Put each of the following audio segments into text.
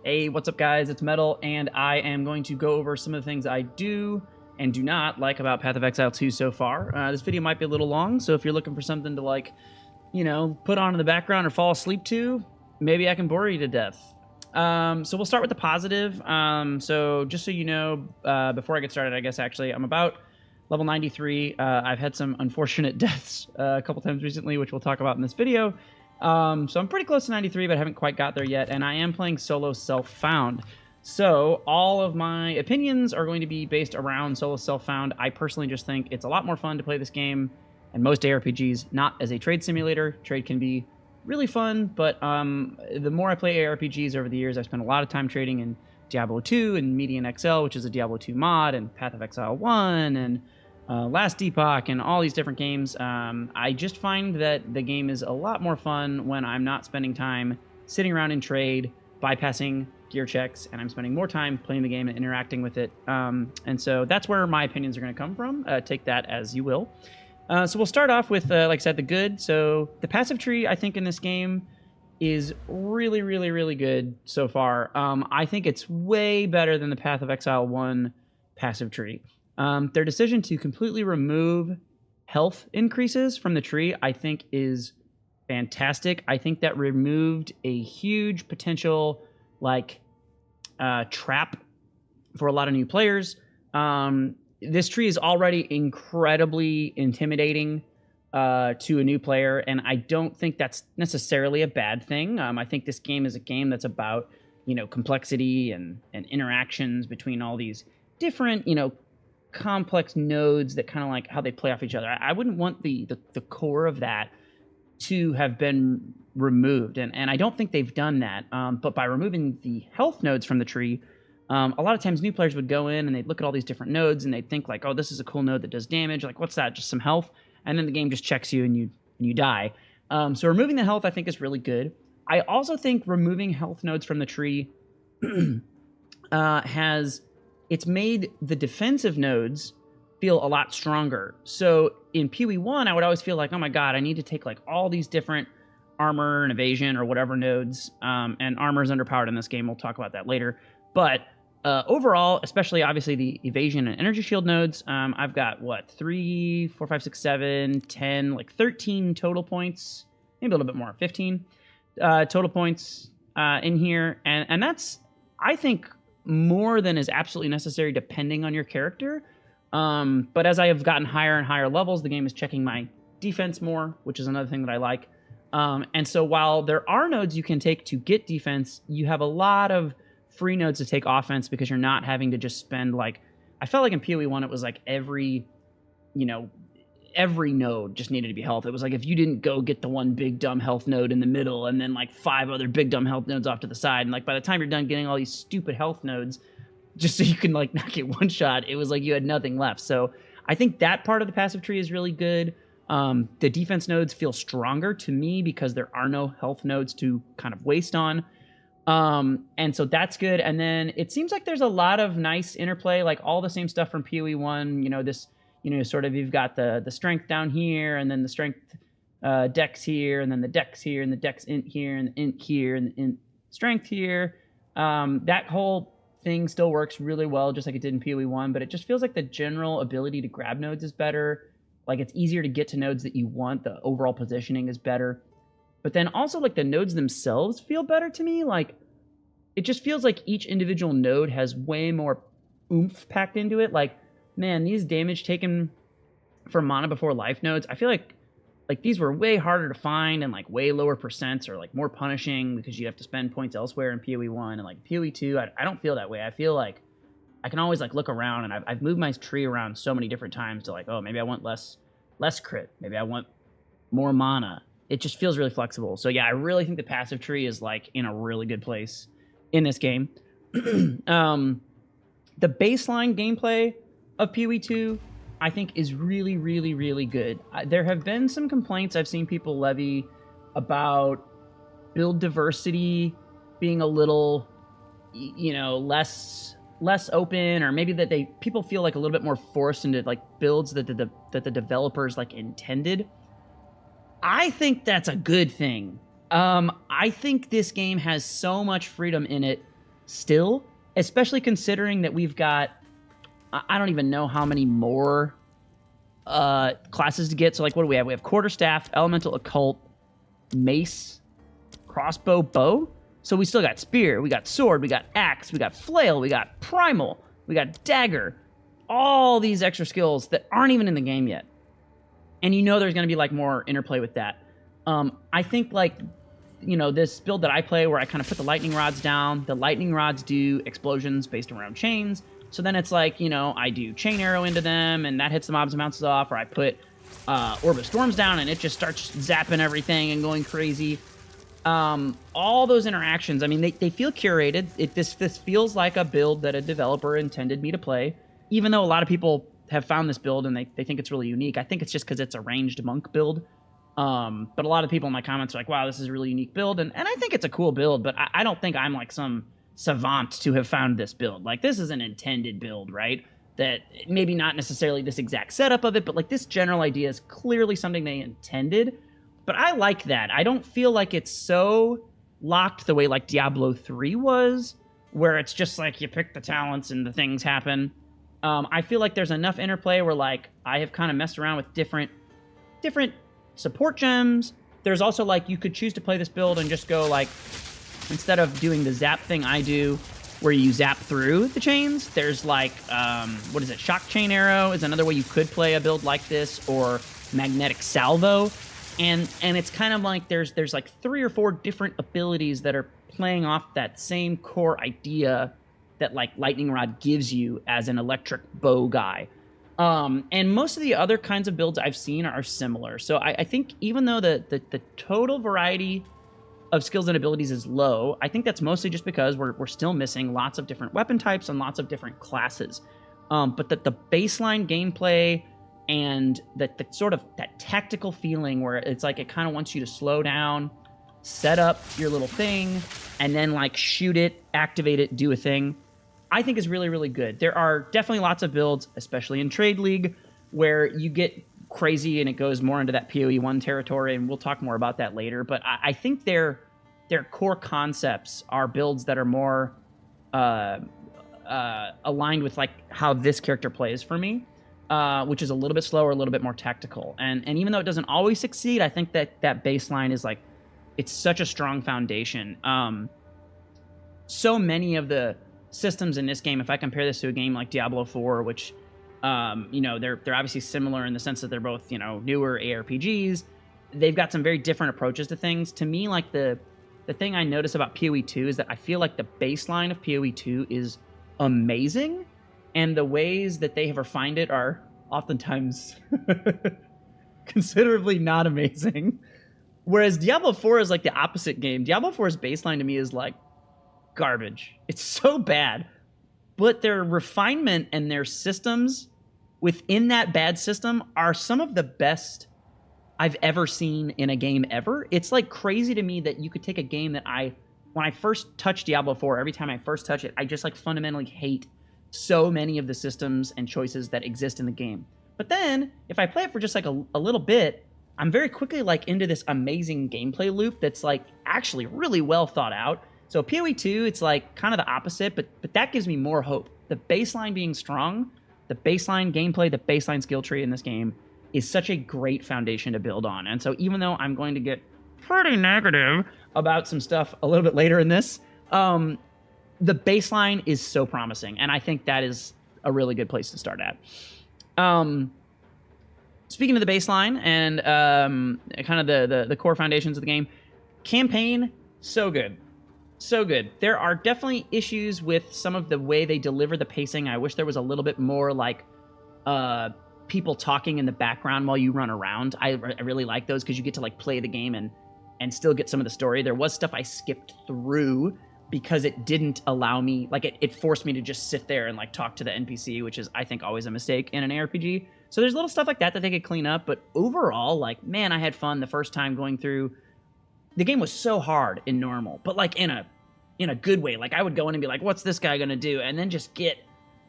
Hey, what's up guys, it's Metal, and I am going to go over some of the things I do and do not like about Path of Exile 2 so far. This video might be a little long, so if you're looking for something to like, you know, put on in the background or fall asleep to, maybe I can bore you to death. So we'll start with the positive. So just so you know, before I get started, I guess actually, I'm about level 93. I've had some unfortunate deaths a couple times recently, which we'll talk about in this video. So I'm pretty close to 93, but I haven't quite got there yet, and I am playing solo self-found. So all of my opinions are going to be based around solo self-found. I personally just think it's a lot more fun to play this game, and most ARPGs, not as a trade simulator. Trade can be really fun, but the more I play ARPGs over the years, I've spent a lot of time trading in Diablo 2 and Median XL, which is a Diablo 2 mod, and Path of Exile 1, and Last Epoch, and all these different games. I just find that the game is a lot more fun when I'm not spending time sitting around in trade, bypassing gear checks, and I'm spending more time playing the game and interacting with it. And so that's where my opinions are going to come from. Take that as you will. So we'll start off with, like I said, the good. So the passive tree, I think, in this game is really, really, really good so far. I think it's way better than the Path of Exile 1 passive tree. Their decision to completely remove health increases from the tree, I think, is fantastic. I think that removed a huge potential, like, trap for a lot of new players. This tree is already incredibly intimidating to a new player, and I don't think that's necessarily a bad thing. I think this game is a game that's about, you know, complexity and interactions between all these different, you know, complex nodes that kind of like how they play off each other. I wouldn't want the core of that to have been removed, and I don't think they've done that. But by removing the health nodes from the tree, a lot of times new players would go in and they'd look at all these different nodes and they'd think like, oh, this is a cool node that does damage. Like, what's that? Just some health. And then the game just checks you and you die. So removing the health, I think, is really good. I also think removing health nodes from the tree it's made the defensive nodes feel a lot stronger. So in PoE1, I would always feel like, oh my god, I need to take like all these different armor and evasion or whatever nodes, and armor is underpowered in this game. We'll talk about that later. But overall, especially obviously the evasion and energy shield nodes, I've got, what, 3, 4, 5, 6, 7, 10, like 13 total points, maybe a little bit more, 15 total points in here. And that's, I think, more than is absolutely necessary depending on your character. But as I have gotten higher and higher levels, the game is checking my defense more, which is another thing that I like. And so while there are nodes you can take to get defense, you have a lot of free nodes to take offense because you're not having to just spend, like, I felt like in PoE1 it was like every node just needed to be health. It was like if you didn't go get the one big dumb health node in the middle and then like 5 other big dumb health nodes off to the side, and like by the time you're done getting all these stupid health nodes just so you can like not get one shot, it was like you had nothing left. So I think that part of the passive tree is really good. The defense nodes feel stronger to me because there are no health nodes to kind of waste on. And so that's good. And then it seems like there's a lot of nice interplay, like all the same stuff from PoE1, you know, this, you know, sort of, you've got the strength down here, and then the strength dex here, and then the dex here, and the dex int here, and the int here, and the int strength here. That whole thing still works really well, just like it did in PoE1, but it just feels like the general ability to grab nodes is better. Like, it's easier to get to nodes that you want. The overall positioning is better. But then also, like, the nodes themselves feel better to me. Like, it just feels like each individual node has way more oomph packed into it. Like, man, these damage taken from mana before life nodes, I feel like these were way harder to find and like way lower percents, or like more punishing because you have to spend points elsewhere in PoE1. And like PoE2, I don't feel that way. I feel like I can always like look around, and I've moved my tree around so many different times to like, oh, maybe I want less crit, maybe I want more mana. It just feels really flexible. So yeah, I really think the passive tree is like in a really good place in this game. The baseline gameplay of PoE2, I think, is really, really, really good. There have been some complaints I've seen people levy about build diversity being a little, you know, less open, or maybe that people feel like a little bit more forced into like builds that the developers like intended. I think that's a good thing. I think this game has so much freedom in it still, especially considering that we've got, I don't even know how many more classes to get. So like, what do we have? We have quarterstaff, elemental, occult, mace, crossbow, bow. So we still got spear, we got sword, we got axe, we got flail, we got primal, we got dagger. All these extra skills that aren't even in the game yet. And you know there's going to be like more interplay with that. I think like, you know, this build that I play where I kind of put the lightning rods down, the lightning rods do explosions based around chains. So then it's like, you know, I do chain arrow into them and that hits the mobs and bounces off, or I put Orb of Storms down and it just starts zapping everything and going crazy. All those interactions, I mean, they feel curated. This feels like a build that a developer intended me to play, even though a lot of people have found this build and they think it's really unique. I think it's just because it's a ranged monk build. But a lot of people in my comments are like, wow, this is a really unique build. And I think it's a cool build, but I don't think I'm like some savant to have found this build. Like, this is an intended build, right? That maybe not necessarily this exact setup of it, but like this general idea is clearly something they intended. But I like that. I don't feel like it's so locked the way like Diablo 3 was, where it's just like you pick the talents and the things happen. I feel like there's enough interplay where like I have kind of messed around with different support gems. There's also like you could choose to play this build and just go like, instead of doing the zap thing I do, where you zap through the chains, there's like, what is it? Shock chain arrow is another way you could play a build like this, or magnetic salvo. And it's kind of like there's like 3 or 4 different abilities that are playing off that same core idea that like Lightning Rod gives you as an electric bow guy. And most of the other kinds of builds I've seen are similar. So I think even though the total variety of skills and abilities is low, I think that's mostly just because we're still missing lots of different weapon types and lots of different classes. But that the baseline gameplay and the sort of that tactical feeling where it's like it kind of wants you to slow down, set up your little thing, and then like shoot it, activate it, do a thing, I think is really, really good. There are definitely lots of builds, especially in Trade League, where you get crazy and it goes more into that PoE1 territory, and we'll talk more about that later. But I think their core concepts are builds that are more aligned with like how this character plays for me, which is a little bit slower, a little bit more tactical. And even though it doesn't always succeed, I think that baseline is like, it's such a strong foundation. So many of the systems in this game, if I compare this to a game like Diablo 4, which, you know, they're obviously similar in the sense that they're both, you know, newer ARPGs. They've got some very different approaches to things. To me, like the thing I notice about PoE2 is that I feel like the baseline of PoE2 is amazing, and the ways that they have refined it are oftentimes considerably not amazing. Whereas Diablo 4 is like the opposite game. Diablo 4's baseline to me is like garbage. It's so bad. But their refinement and their systems within that bad system are some of the best I've ever seen in a game ever. It's like crazy to me that you could take a game that when I first touched Diablo 4, every time I first touch it, I just like fundamentally hate so many of the systems and choices that exist in the game. But then if I play it for just like a little bit, I'm very quickly like into this amazing gameplay loop that's like actually really well thought out. So PoE2, it's like kind of the opposite, but that gives me more hope. The baseline being strong, the baseline gameplay, the baseline skill tree in this game is such a great foundation to build on. And so even though I'm going to get pretty negative about some stuff a little bit later in this, the baseline is so promising. And I think that is a really good place to start at. Speaking of the baseline and kind of the core foundations of the game, campaign, so good. So good. There are definitely issues with some of the way they deliver the pacing. I wish there was a little bit more like people talking in the background while you run around. I really like those because you get to like play the game and still get some of the story. There was stuff I skipped through because it didn't allow me, like it forced me to just sit there and like talk to the NPC, which is I think always a mistake in an ARPG. So there's little stuff like that they could clean up. But overall, like, man, I had fun the first time going through. The game was so hard in normal, but like in a good way. Like I would go in and be like, what's this guy gonna do? And then just get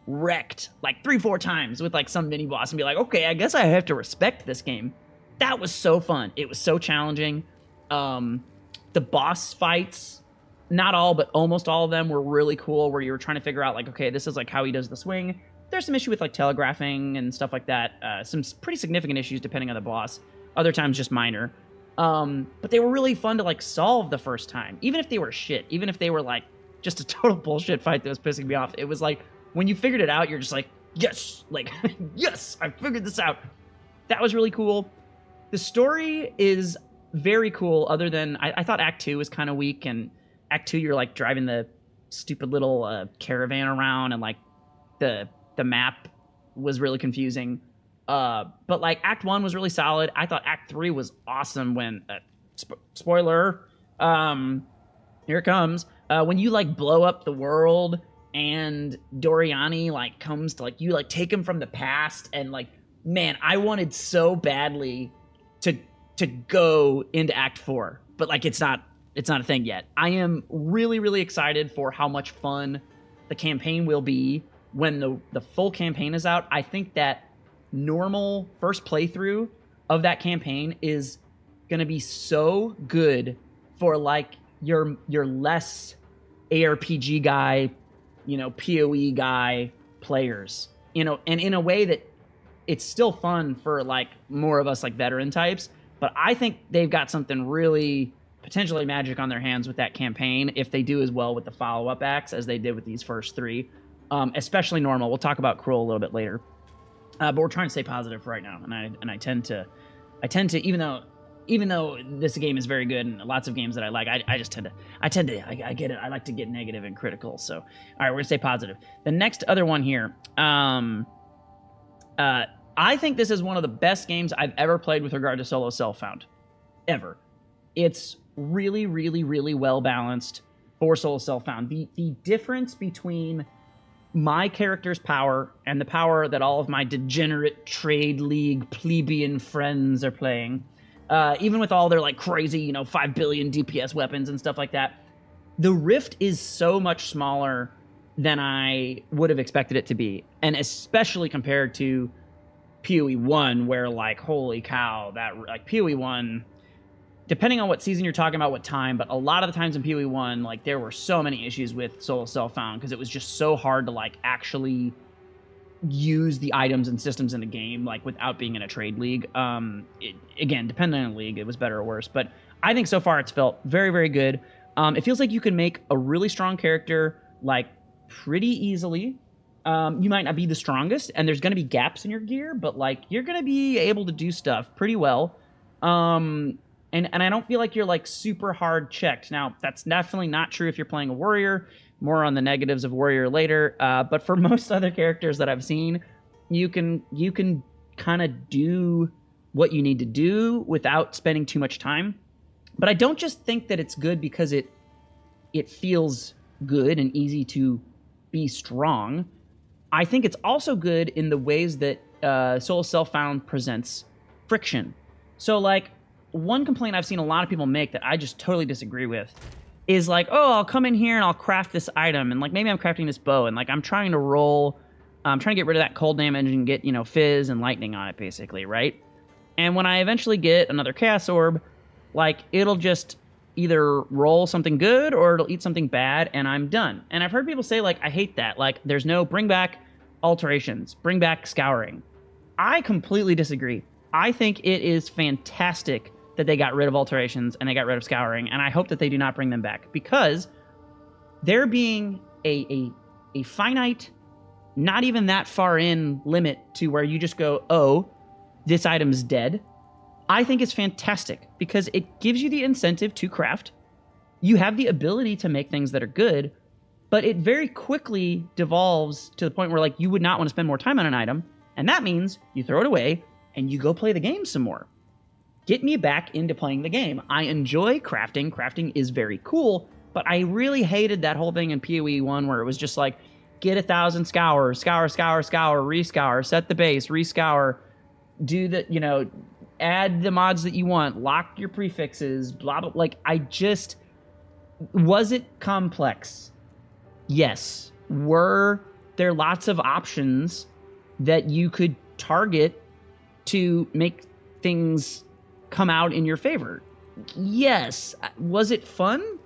wrecked like 3-4 times with like some mini boss and be like, okay, I guess I have to respect this game. That was so fun. It was so challenging. The boss fights not all, but almost all of them were really cool, where you were trying to figure out, like, okay, this is like how he does the swing. There's some issue with like telegraphing and stuff like that. Some pretty significant issues depending on the boss. Other times just minor. But they were really fun to like solve the first time, even if they were shit, even if they were like just a total bullshit fight that was pissing me off. It was like when you figured it out, you're just like, yes, like yes, I figured this out. That was really cool. The story is very cool, other than I thought Act 2 was kind of weak, and Act 2 you're like driving the stupid little caravan around, and like the map was really confusing. But like Act 1 was really solid. I thought Act 3 was awesome when spoiler, here it comes. When you like blow up the world and Doriani like comes to like you like take him from the past, and like, man, I wanted so badly to go into Act 4, but like it's not a thing yet. I am really, really excited for how much fun the campaign will be when the full campaign is out. I think that normal first playthrough of that campaign is going to be so good for like your less ARPG guy, you know, PoE guy players, you know, and in a way that it's still fun for like more of us like veteran types. But I think they've got something really potentially magic on their hands with that campaign if they do as well with the follow-up acts as they did with these first three, especially normal. We'll talk about Cruel a little bit later, but we're trying to stay positive for right now. And I tend to, even though this game is very good and lots of games that I like, I get it. I like to get negative and critical. So, all right, we're gonna stay positive. The next other one here, I think this is one of the best games I've ever played with regard to solo self-found, ever. It's really, really, really well balanced for solo self-found. The difference between my character's power and the power that all of my degenerate trade league plebeian friends are playing, even with all their like crazy, you know, 5 billion DPS weapons and stuff like that, the rift is so much smaller than I would have expected it to be, and especially compared to PoE1, where like, holy cow, that like PoE1, depending on what season you're talking about, what time, but a lot of the times in PoE1, like there were so many issues with solo self-found because it was just so hard to like actually use the items and systems in the game like without being in a trade league. Again, depending on the league, it was better or worse, but I think so far it's felt very, very good. It feels like you can make a really strong character like pretty easily. You might not be the strongest, and there's going to be gaps in your gear, but like you're going to be able to do stuff pretty well. And I don't feel like you're like super hard checked. Now, that's definitely not true if you're playing a warrior. More on the negatives of warrior later. But for most other characters that I've seen, you can kind of do what you need to do without spending too much time. But I don't just think that it's good because it feels good and easy to be strong. I think it's also good in the ways that solo self-found presents friction. So like, one complaint I've seen a lot of people make that I just totally disagree with is like, oh, I'll come in here and I'll craft this item, and like maybe I'm crafting this bow, and like I'm trying to get rid of that cold damage and get, you know, fizz and lightning on it basically, right? And when I eventually get another chaos orb, like it'll just either roll something good or it'll eat something bad and I'm done. And I've heard people say like, I hate that. Like there's no bring back alterations, bring back scouring. I completely disagree. I think it is fantastic that they got rid of alterations and they got rid of scouring, and I hope that they do not bring them back, because there being a finite, not even that far in limit to where you just go, oh, this item's dead, I think is fantastic, because it gives you the incentive to craft. You have the ability to make things that are good, but it very quickly devolves to the point where like you would not want to spend more time on an item, and that means you throw it away and you go play the game some more. Get me back into playing the game. I enjoy crafting. Crafting is very cool, but I really hated that whole thing in PoE1 where it was just like, get 1,000 scours, scour, rescour, set the base, rescour, do the, you know, add the mods that you want, lock your prefixes, blah, blah. Like, was it complex? Yes. Were there lots of options that you could target to make things come out in your favor? Yes. Was it fun?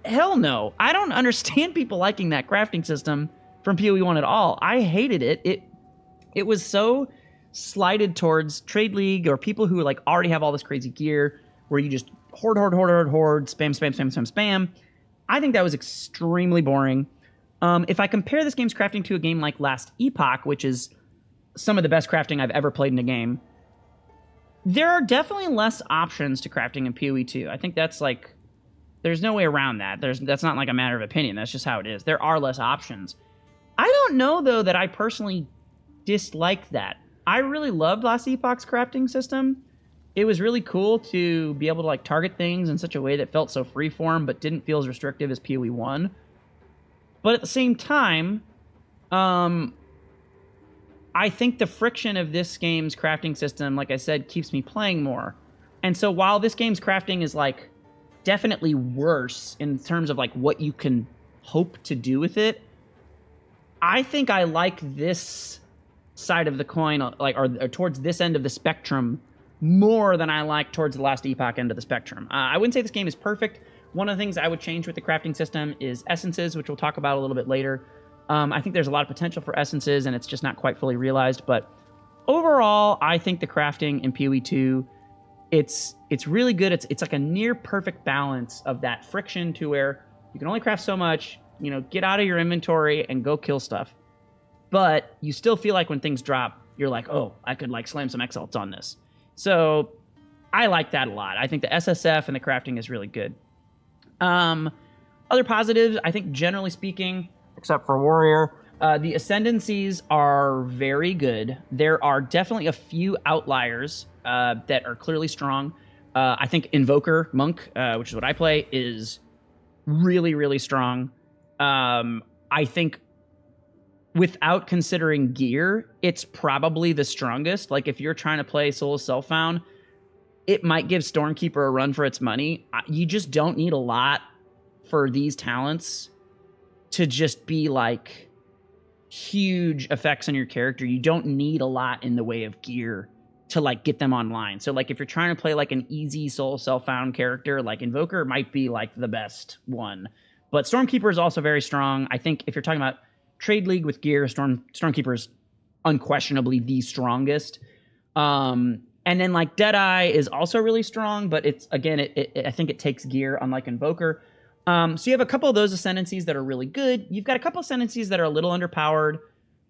hell no. I don't understand people liking that crafting system from PoE1 at all. I hated it. It was so slighted towards Trade League or people who like already have all this crazy gear where you just hoard, spam. I think that was extremely boring. If I compare this game's crafting to a game like Last Epoch, which is some of the best crafting I've ever played in a game, there are definitely less options to crafting in PoE2. I think that's like, there's no way around that. That's not like a matter of opinion. That's just how it is. There are less options. I don't know, though, that I personally dislike that. I really loved Last Epoch's crafting system. It was really cool to be able to like target things in such a way that felt so freeform but didn't feel as restrictive as PoE1. But at the same time, I think the friction of this game's crafting system, like I said, keeps me playing more. And so while this game's crafting is like definitely worse in terms of like what you can hope to do with it, I think I like this side of the coin, like or towards this end of the spectrum, more than I like towards the Last Epoch end of the spectrum. I wouldn't say this game is perfect. One of the things I would change with the crafting system is essences, which we'll talk about a little bit later. I think there's a lot of potential for essences, and it's just not quite fully realized. But overall, I think the crafting in PoE2, it's really good. It's like a near perfect balance of that friction to where you can only craft so much, you know, get out of your inventory and go kill stuff. But you still feel like when things drop, you're like, oh, I could like slam some exalts on this. So I like that a lot. I think the SSF and the crafting is really good. Other positives, I think generally speaking, except for Warrior, the Ascendancies are very good. There are definitely a few outliers that are clearly strong. I think Invoker Monk, which is what I play, is really, really strong. I think without considering gear, it's probably the strongest. Like if you're trying to play Soul of Self-Found, it might give Stormkeeper a run for its money. You just don't need a lot for these talents to just be like huge effects on your character. You don't need a lot in the way of gear to like get them online. So like if you're trying to play like an easy Soul of Self-Found character, like Invoker might be like the best one. But Stormkeeper is also very strong. I think if you're talking about Trade League with gear, Stormkeeper is unquestionably the strongest. And then like Deadeye is also really strong, but it's again, I think it takes gear, unlike Invoker. So you have a couple of those Ascendancies that are really good. You've got a couple of Ascendancies that are a little underpowered.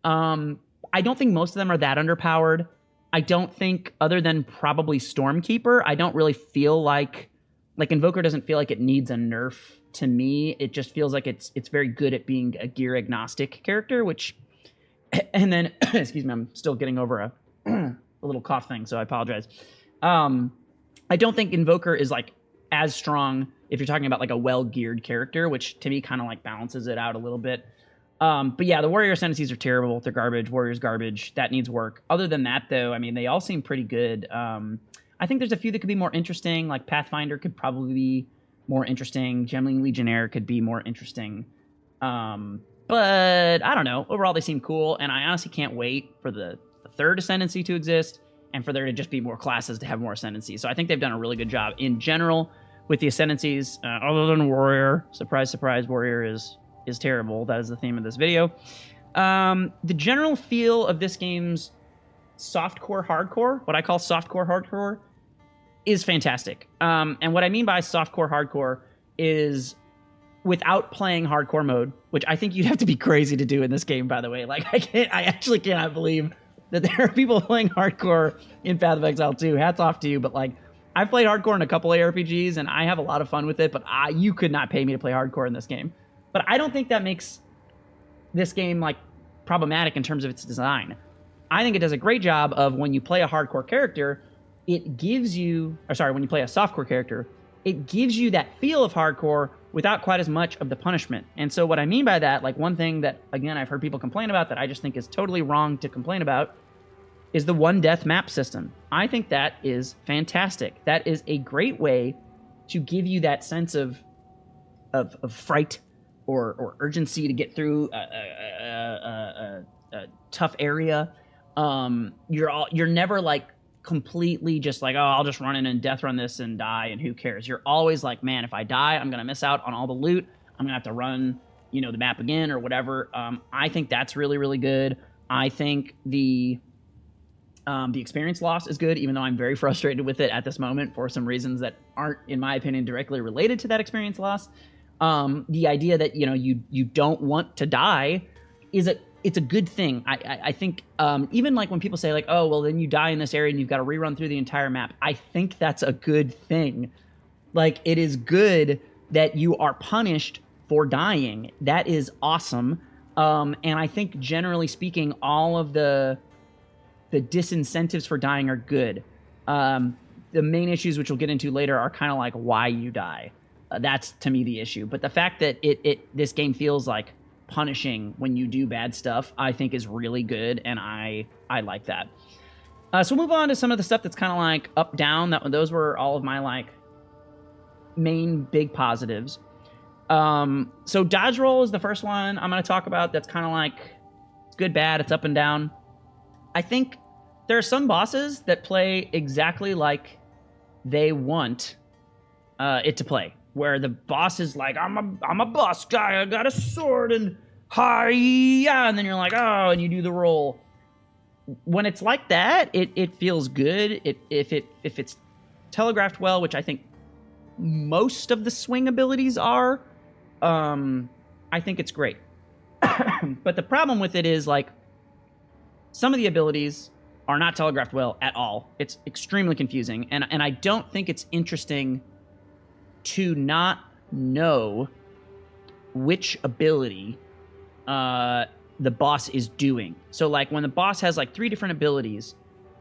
I don't think most of them are that underpowered. I don't think, other than probably Stormkeeper, I don't really feel like Invoker doesn't feel like it needs a nerf to me. It just feels like it's very good at being a gear agnostic character, which, and then, excuse me, I'm still getting over a little cough thing, so I apologize. I don't think Invoker is like as strong if you're talking about like a well-geared character, which to me kind of like balances it out a little bit. But yeah, the Warrior Ascendancies are terrible. They're garbage. Warrior's garbage. That needs work. Other than that, though, I mean, they all seem pretty good. I think there's a few that could be more interesting. Like Pathfinder could probably be more interesting. Gemling Legionnaire could be more interesting. But I don't know. Overall, they seem cool, and I honestly can't wait for the third Ascendancy to exist and for there to just be more classes to have more Ascendancy. So I think they've done a really good job in general with the Ascendancies, other than Warrior. Surprise, surprise, Warrior is terrible. That is the theme of this video. The general feel of this game's softcore hardcore, what I call softcore hardcore, is fantastic. And what I mean by softcore hardcore is without playing hardcore mode, which I think you'd have to be crazy to do in this game, by the way. Like, I actually cannot believe that there are people playing hardcore in Path of Exile 2. Hats off to you, but like, I've played hardcore in a couple of ARPGs, and I have a lot of fun with it, but you could not pay me to play hardcore in this game. But I don't think that makes this game, like, problematic in terms of its design. I think it does a great job of when you play a hardcore character, it gives you... Or sorry, when you play a softcore character, it gives you that feel of hardcore without quite as much of the punishment. And so what I mean by that, like, one thing that, again, I've heard people complain about that I just think is totally wrong to complain about is the one death map system. I think that is fantastic. That is a great way to give you that sense of fright or urgency to get through a tough area. You're never like completely just like, oh, I'll just run in and death run this and die, and who cares? You're always like, man, if I die, I'm going to miss out on all the loot. I'm going to have to run, you know, the map again or whatever. I think that's really, really good. I think the experience loss is good, even though I'm very frustrated with it at this moment for some reasons that aren't, in my opinion, directly related to that experience loss. The idea that, you know, you don't want to die it's a good thing. I think even like when people say like, oh, well, then you die in this area and you've got to rerun through the entire map. I think that's a good thing. Like, it is good that you are punished for dying. That is awesome. And I think generally speaking, all of the disincentives for dying are good. The main issues, which we'll get into later, are kind of like why you die. That's to me the issue. But the fact that this game feels like punishing when you do bad stuff, I think is really good, and I like that. So we'll move on to some of the stuff that's kind of like up, down. Those were all of my like main big positives. So Dodgeroll is the first one I'm going to talk about. That's kind of like, it's good, bad, it's up and down. I think there are some bosses that play exactly like they want it to play, where the boss is like, I'm a boss guy, I got a sword, and hi-ya, and then you're like, oh, and you do the roll. When it's like that, it feels good. If it's telegraphed well, which I think most of the swing abilities are, I think it's great. But the problem with it is, like, some of the abilities are not telegraphed well at all. It's extremely confusing, and I don't think it's interesting to not know which ability the boss is doing. So, like, when the boss has, like, 3 different abilities,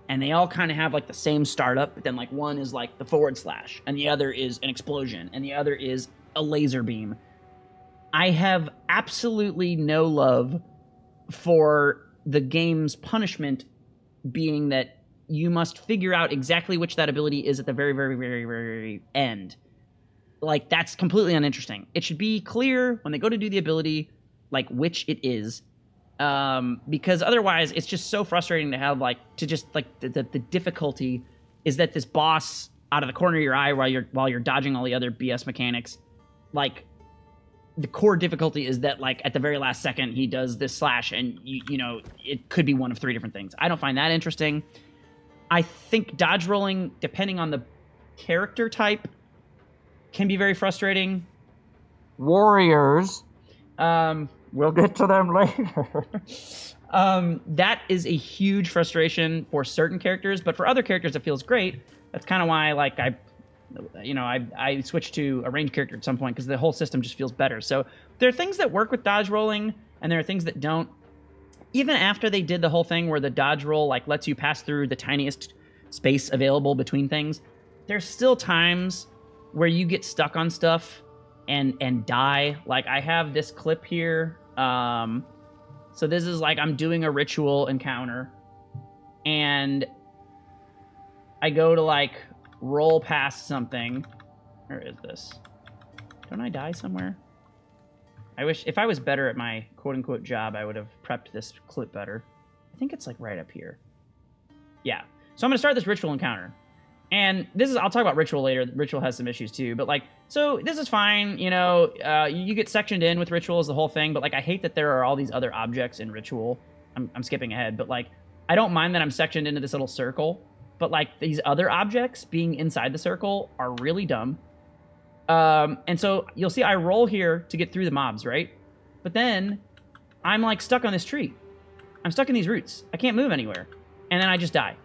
and they all kind of have, like, the same startup, but then, like, one is, like, the forward slash, and the other is an explosion, and the other is a laser beam. I have absolutely no love for the game's punishment being that you must figure out exactly which that ability is at the very, very, very, very end. Like, that's completely uninteresting. It should be clear when they go to do the ability, like, which it is. Because otherwise, it's just so frustrating to have, like, to just, like, the difficulty is that this boss, out of the corner of your eye while you're dodging all the other BS mechanics, like, the core difficulty is that, like, at the very last second, he does this slash, and, you know, it could be one of 3 different things. I don't find that interesting. I think dodge rolling, depending on the character type, can be very frustrating. Warriors. We'll get to them later. That is a huge frustration for certain characters, but for other characters, it feels great. That's kind of why, like, I switched to a ranged character at some point, because the whole system just feels better. So there are things that work with dodge rolling, and there are things that don't. Even after they did the whole thing where the dodge roll, like, lets you pass through the tiniest space available between things, there's still times where you get stuck on stuff and die. Like, I have this clip here. So this is like, I'm doing a ritual encounter, and I go to, like, roll past something. Where is this? Don't I die somewhere? I wish, if I was better at my quote-unquote job, I would have prepped this clip better. I think it's, like, right up here. Yeah. So I'm going to start this ritual encounter. And this is, I'll talk about Ritual later. Ritual has some issues too, but, like, so this is fine, you know, you get sectioned in with Ritual is the whole thing, but, like, I hate that there are all these other objects in Ritual. I'm skipping ahead, but, like, I don't mind that I'm sectioned into this little circle, but, like, these other objects being inside the circle are really dumb. And so you'll see I roll here to get through the mobs, right? But then I'm, like, stuck on this tree. I'm stuck in these roots. I can't move anywhere. And then I just die.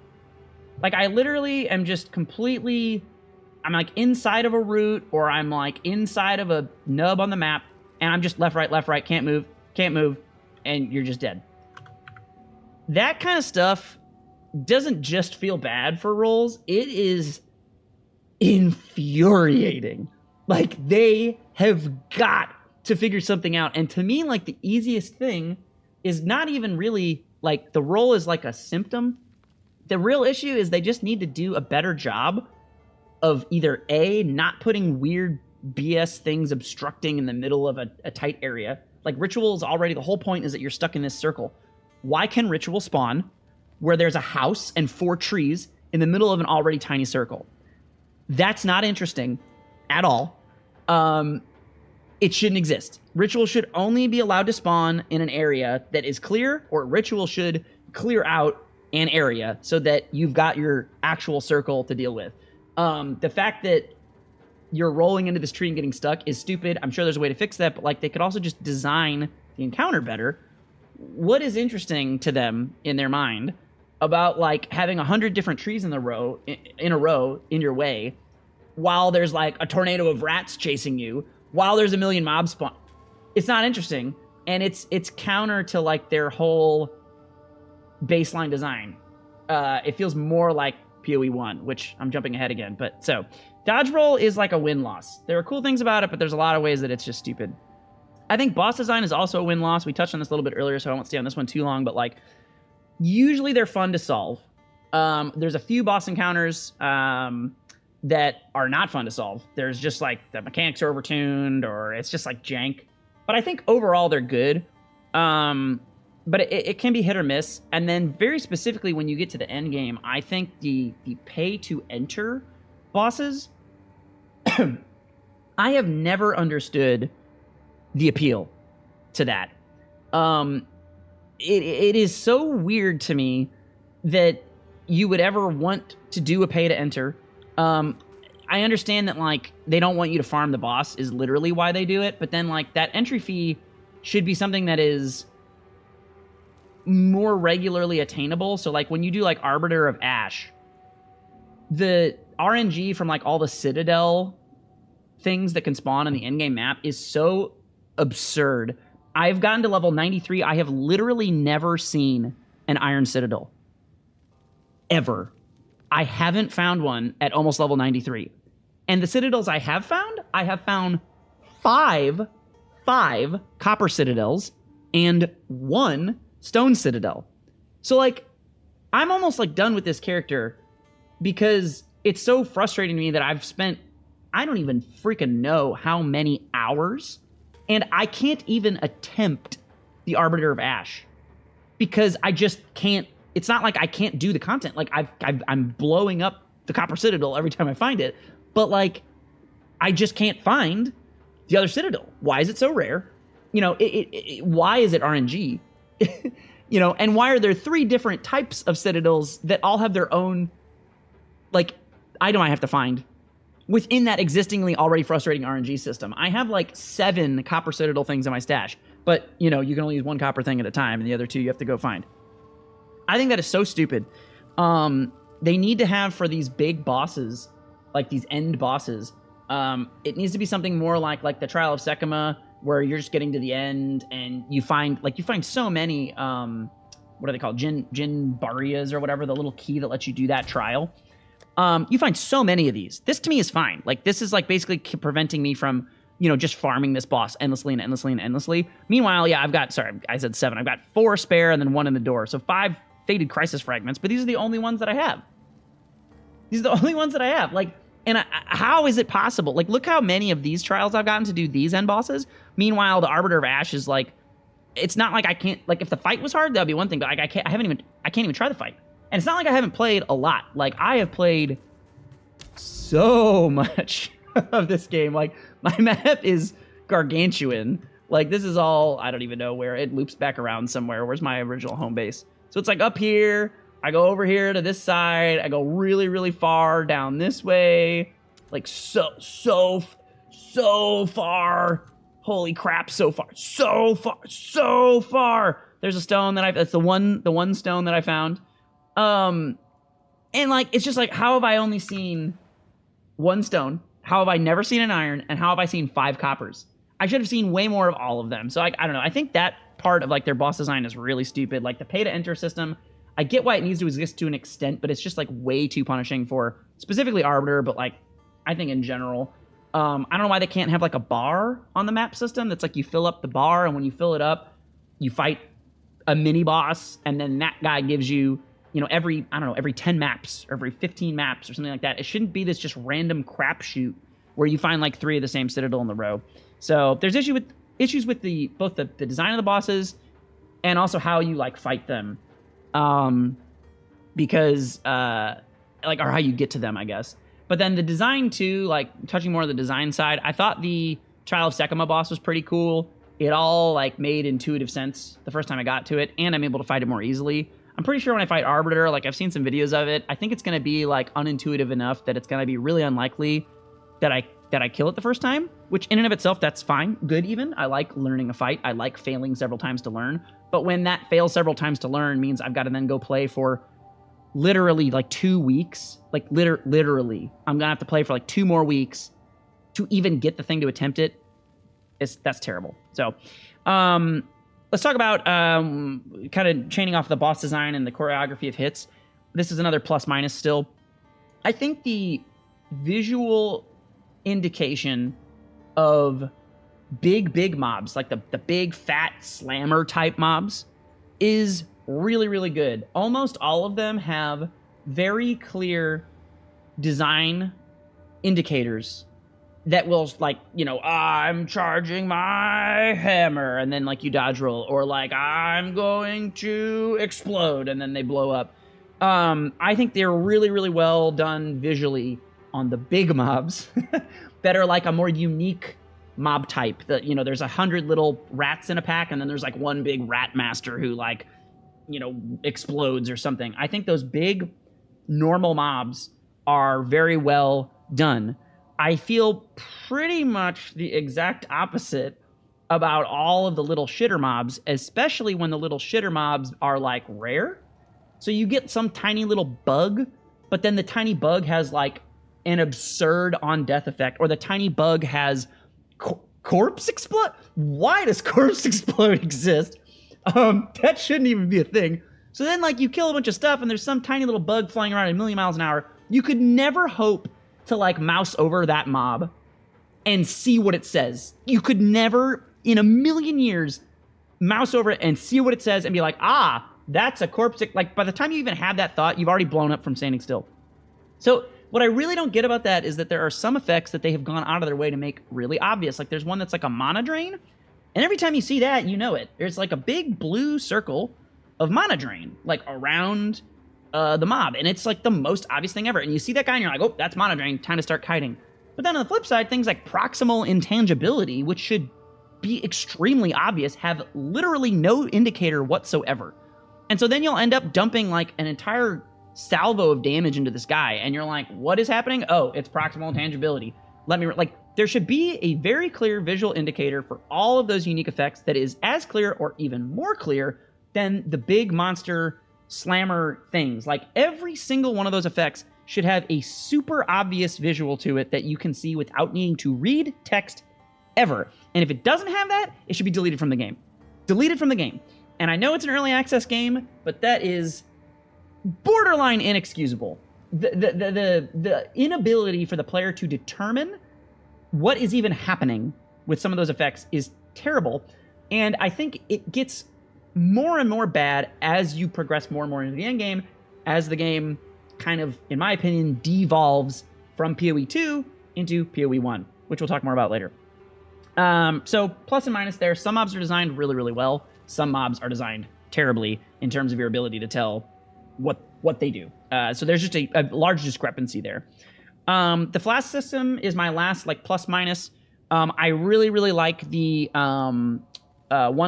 Like, I literally am just completely, I'm, like, inside of a root, or I'm, like, inside of a nub on the map, and I'm just left, right, can't move, and you're just dead. That kind of stuff doesn't just feel bad for rolls, it is infuriating. Like, they have got to figure something out, and to me, like, the easiest thing is not even really, like, the roll is like a symptom. The real issue is they just need to do a better job of either A, not putting weird BS things obstructing in the middle of a tight area. Like, Ritual is already, the whole point is that you're stuck in this circle. Why can Ritual spawn where there's a house and 4 trees in the middle of an already tiny circle. That's not interesting at all. It shouldn't exist. Ritual should only be allowed to spawn in an area that is clear, or ritual should clear out an area so that you've got your actual circle to deal with. The fact that you're rolling into this tree and getting stuck is stupid. I'm sure there's a way to fix that, but like they could also just design the encounter better. What is interesting to them in their mind about like having 100 different trees in a row in your way, while there's like a tornado of rats chasing you, while there's a million mobs spawn? It's not interesting, and it's counter to like their whole baseline design. It feels more like PoE1, which I'm jumping ahead again, but so Dodgeroll is like a win-loss. There are cool things about it, but there's a lot of ways that it's just stupid. I think boss design is also a win-loss. We touched on this a little bit earlier, so I won't stay on this one too long, but like usually they're fun to solve. There's a few boss encounters that are not fun to solve. There's just like the mechanics are overtuned, or it's just like jank. But I think overall they're good. But it can be hit or miss. And then very specifically when you get to the end game, I think the pay to enter bosses, I have never understood the appeal to that. It is so weird to me that you would ever want to do a pay to enter. I understand that like they don't want you to farm the boss is literally why they do it, but then like that entry fee should be something that is more regularly attainable. So like when you do like Arbiter of Ash, the RNG from like all the Citadel things that can spawn on the endgame map is so absurd. I've gotten to level 93. I have literally never seen an Iron Citadel. Ever. I haven't found one at almost level 93. And the Citadels I have found five Copper Citadels and 1 Stone Citadel. So like, I'm almost like done with this character because it's so frustrating to me that I've spent, I don't even freaking know how many hours, and I can't even attempt the Arbiter of Ash because I just can't. It's not like I can't do the content. Like I'm blowing up the Copper Citadel every time I find it, but like I just can't find the other Citadel. Why is it so rare? You know, why is it RNG? You know, and why are there 3 different types of Citadels that all have their own like item I have to find within that existingly already frustrating RNG system? I have like 7 Copper Citadel things in my stash, but you know, you can only use 1 copper thing at a time, and the other 2 you have to go find. I think that is so stupid. They need to have for these big bosses, like these end bosses, it needs to be something more like the Trial of Sekima, where you're just getting to the end and you find so many, what are they called? Jin Barias or whatever, the little key that lets you do that trial. You find so many of these. This to me is fine. Like this is like basically preventing me from, you know, just farming this boss endlessly and endlessly and endlessly. Meanwhile, yeah, I said 7. I've got 4 spare and then 1 in the door. So 5 Faded Crisis Fragments, but these are the only ones that I have. These are the only ones that I have. Like, and how is it possible? Like, look how many of these trials I've gotten to do these end bosses. Meanwhile, the Arbiter of Ash is like, it's not like I can't, like if the fight was hard, that would be one thing, but like I can't even try the fight. And it's not like I haven't played a lot. Like I have played so much of this game. Like my map is gargantuan. Like this is all, I don't even know where it loops back around somewhere. Where's my original home base? So it's like up here, I go over here to this side, I go really, really far down this way, like so far. Holy crap, so far. There's a stone that that's the one stone that I found. And like, it's just like, how have I only seen 1 stone? How have I never seen an iron? And how have I seen 5 coppers? I should have seen way more of all of them. So I don't know. I think that part of like their boss design is really stupid. Like the pay to enter system, I get why it needs to exist to an extent, but it's just like way too punishing for specifically Arbiter, but like I think in general. I don't know why they can't have like a bar on the map system that's like you fill up the bar, and when you fill it up, you fight a mini boss, and then that guy gives you, you know, every 10 maps or every 15 maps or something like that. It shouldn't be this just random crapshoot where you find like 3 of the same Citadel in a row. So there's issues with both the design of the bosses and also how you like fight them. Because like, or how you get to them, I guess. But then the design too, like touching more of the design side, I thought the Child of Sekima boss was pretty cool. It all like made intuitive sense the first time I got to it, and I'm able to fight it more easily. I'm pretty sure when I fight Arbiter, like I've seen some videos of it, I think it's going to be like unintuitive enough that it's going to be really unlikely that I kill it the first time, which in and of itself, that's fine. Good even. I like learning a fight. I like failing several times to learn. But when that fails several times to learn means I've got to then go play for literally like 2 weeks, like literally, I'm going to have to play for like 2 more weeks to even get the thing to attempt it. That's terrible. So, let's talk about kind of chaining off the boss design and the choreography of hits. This is another plus minus still. I think the visual indication of big mobs, like the big fat slammer type mobs, is really, really good. Almost all of them have very clear design indicators that will, like, you know, I'm charging my hammer, and then like you dodge roll, or like I'm going to explode, and then they blow up. I think they're really, really well done visually on the big mobs that are like a more unique mob type. That, you know, there's 100 little rats in a pack, and then there's like one big rat master who, like, you know, explodes or something. I think those big normal mobs are very well done. I feel pretty much the exact opposite about all of the little shitter mobs, especially when the little shitter mobs are like rare. So you get some tiny little bug, but then the tiny bug has like an absurd on-death effect, or the tiny bug has corpse explode. Why does corpse explode exist? That shouldn't even be a thing. So then, like, you kill a bunch of stuff, and there's some tiny little bug flying around at 1,000,000 miles an hour. You could never hope to, like, mouse over that mob and see what it says. You could never, in a million years, mouse over it and see what it says and be like, ah, that's a corpse. Like, by the time you even have that thought, you've already blown up from standing still. So what I really don't get about that is that there are some effects that they have gone out of their way to make really obvious. Like, there's one that's like a mana drain, and every time you see that, you know it. There's like a big blue circle of mana drain, like around the mob, and it's like the most obvious thing ever. And you see that guy, and you're like, oh, that's mana drain, time to start kiting. But then on the flip side, things like proximal intangibility, which should be extremely obvious, have literally no indicator whatsoever. And so then you'll end up dumping like an entire salvo of damage into this guy, and you're like, what is happening? Oh, it's proximal intangibility. Let me, like, there should be a very clear visual indicator for all of those unique effects that is as clear or even more clear than the big monster slammer things. Like, every single one of those effects should have a super obvious visual to it that you can see without needing to read text ever. And if it doesn't have that, it should be deleted from the game. Deleted from the game. And I know it's an early access game, but that is borderline inexcusable. The inability for the player to determine what is even happening with some of those effects is terrible. And I think it gets more and more bad as you progress more and more into the end game, as the game kind of, in my opinion, devolves from PoE2 into PoE1, which we'll talk more about later. So plus and minus there. Some mobs are designed really, really well. Some mobs are designed terribly in terms of your ability to tell what they do. So there's just a large discrepancy there. The Flask system is my last, like, plus minus. I really, really like the 1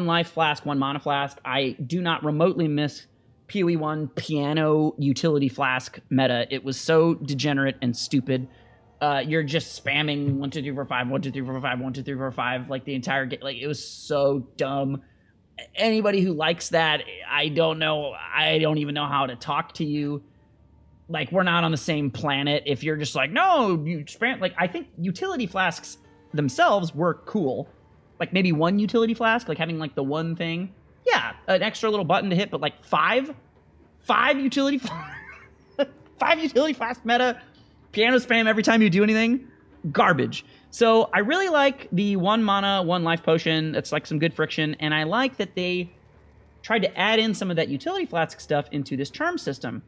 life Flask, 1 mana Flask. I do not remotely miss PoE1 piano utility Flask meta. It was so degenerate and stupid. You're just spamming 1, 2, 3, 4, 5, 1, 2, 3, 4, 5, 1, 2, 3, 4, 5, like the entire game. Like, it was so dumb. Anybody who likes that, I don't know. I don't even know how to talk to you. Like, we're not on the same planet. If you're just like, no, you spam. Like, I think utility flasks themselves were cool. Like, maybe 1 utility flask, like having like the one thing. Yeah, an extra little button to hit, but like 5 utility 5 utility flask meta, piano spam every time you do anything, garbage. So I really like the 1 mana, 1 life potion. That's like some good friction, and I like that they tried to add in some of that utility flask stuff into this charm system.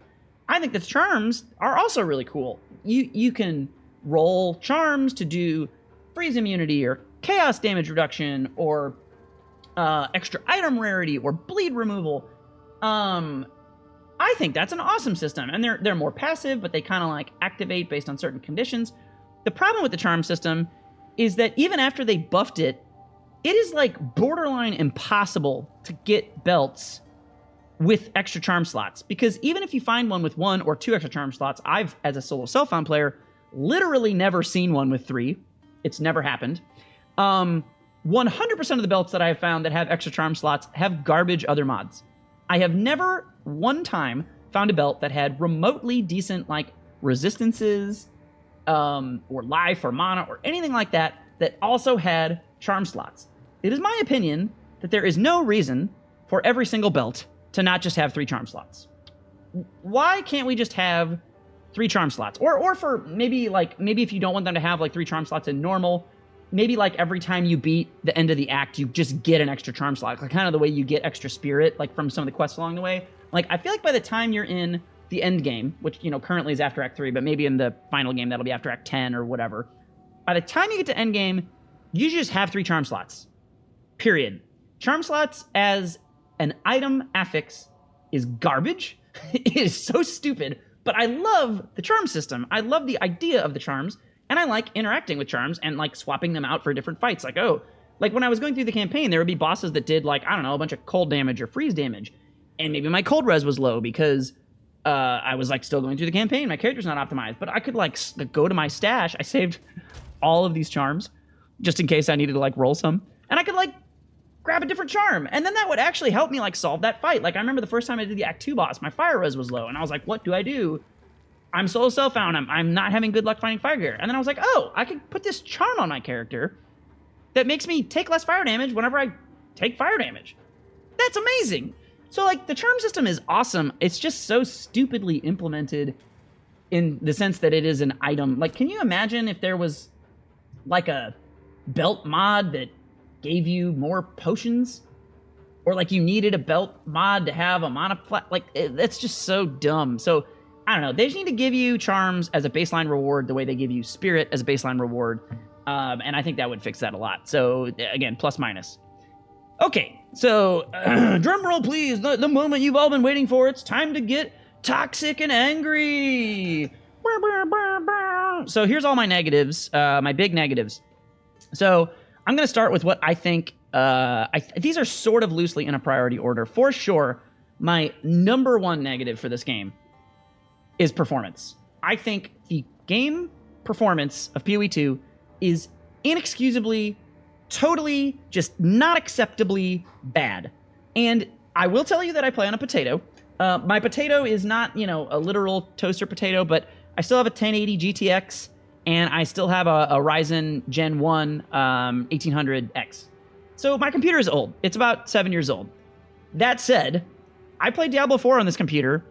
I think the charms are also really cool. You can roll charms to do freeze immunity or chaos damage reduction or extra item rarity or bleed removal. I I think that's an awesome system, and they're more passive, but they kind of like activate based on certain conditions. The problem with the charm system is that even after they buffed it, it is like borderline impossible to get belts with extra charm slots, because even if you find one with 1 or 2 extra charm slots, I've, as a solo self-found player, literally never seen one with 3. It's never happened. 100% of the belts that I have found that have extra charm slots have garbage other mods. I have never one time found a belt that had remotely decent like resistances or life or mana or anything like that that also had charm slots. It is my opinion that there is no reason for every single belt to not just have 3 charm slots. Why can't we just have 3 charm slots? Or for maybe if you don't want them to have like 3 charm slots in normal, maybe like every time you beat the end of the act, you just get an extra charm slot, like kind of the way you get extra spirit, like from some of the quests along the way. Like I feel like by the time you're in the end game, which currently is after Act 3, but maybe in the final game that'll be after Act 10 or whatever. By the time you get to end game, you just have 3 charm slots. Period. Charm slots as an item affix is garbage. It is so stupid, but I love the charm system. I love the idea of the charms, and I like interacting with charms and like swapping them out for different fights. Like, like when I was going through the campaign, there would be bosses that did like, I don't know, a bunch of cold damage or freeze damage. And maybe my cold res was low because I was like still going through the campaign. My character's not optimized, but I could like go to my stash. I saved all of these charms just in case I needed to like roll some. And I could like grab a different charm, and then that would actually help me like solve that fight. Like I remember the first time I did the Act 2 boss, my fire res was low, and I was like, what do I do? I'm solo self-found, I'm not having good luck finding fire gear. And then I was like, oh, I could put this charm on my character that makes me take less fire damage whenever I take fire damage. That's amazing. So like the charm system is awesome. It's just so stupidly implemented in the sense that it is an item. Like, can you imagine if there was like a belt mod that gave you more potions, or like you needed a belt mod to have a mana that's just so dumb. So I don't know, they just need to give you charms as a baseline reward the way they give you spirit as a baseline reward, and I think that would fix that a lot. So again, plus minus. Okay, so drum roll please, the moment you've all been waiting for. It's time to get toxic and angry. So here's all my negatives, my big negatives. So I'm going to start with what I think, these are sort of loosely in a priority order. For sure, my number 1 negative for this game is performance. I think the game performance of PoE2 is inexcusably, totally, just not acceptably bad. And I will tell you that I play on a potato. My potato is not, a literal toaster potato, but I still have a 1080 GTX, and I still have a Ryzen Gen 1 1800X. So my computer is old. It's about 7 years old. That said, I played Diablo 4 on this computer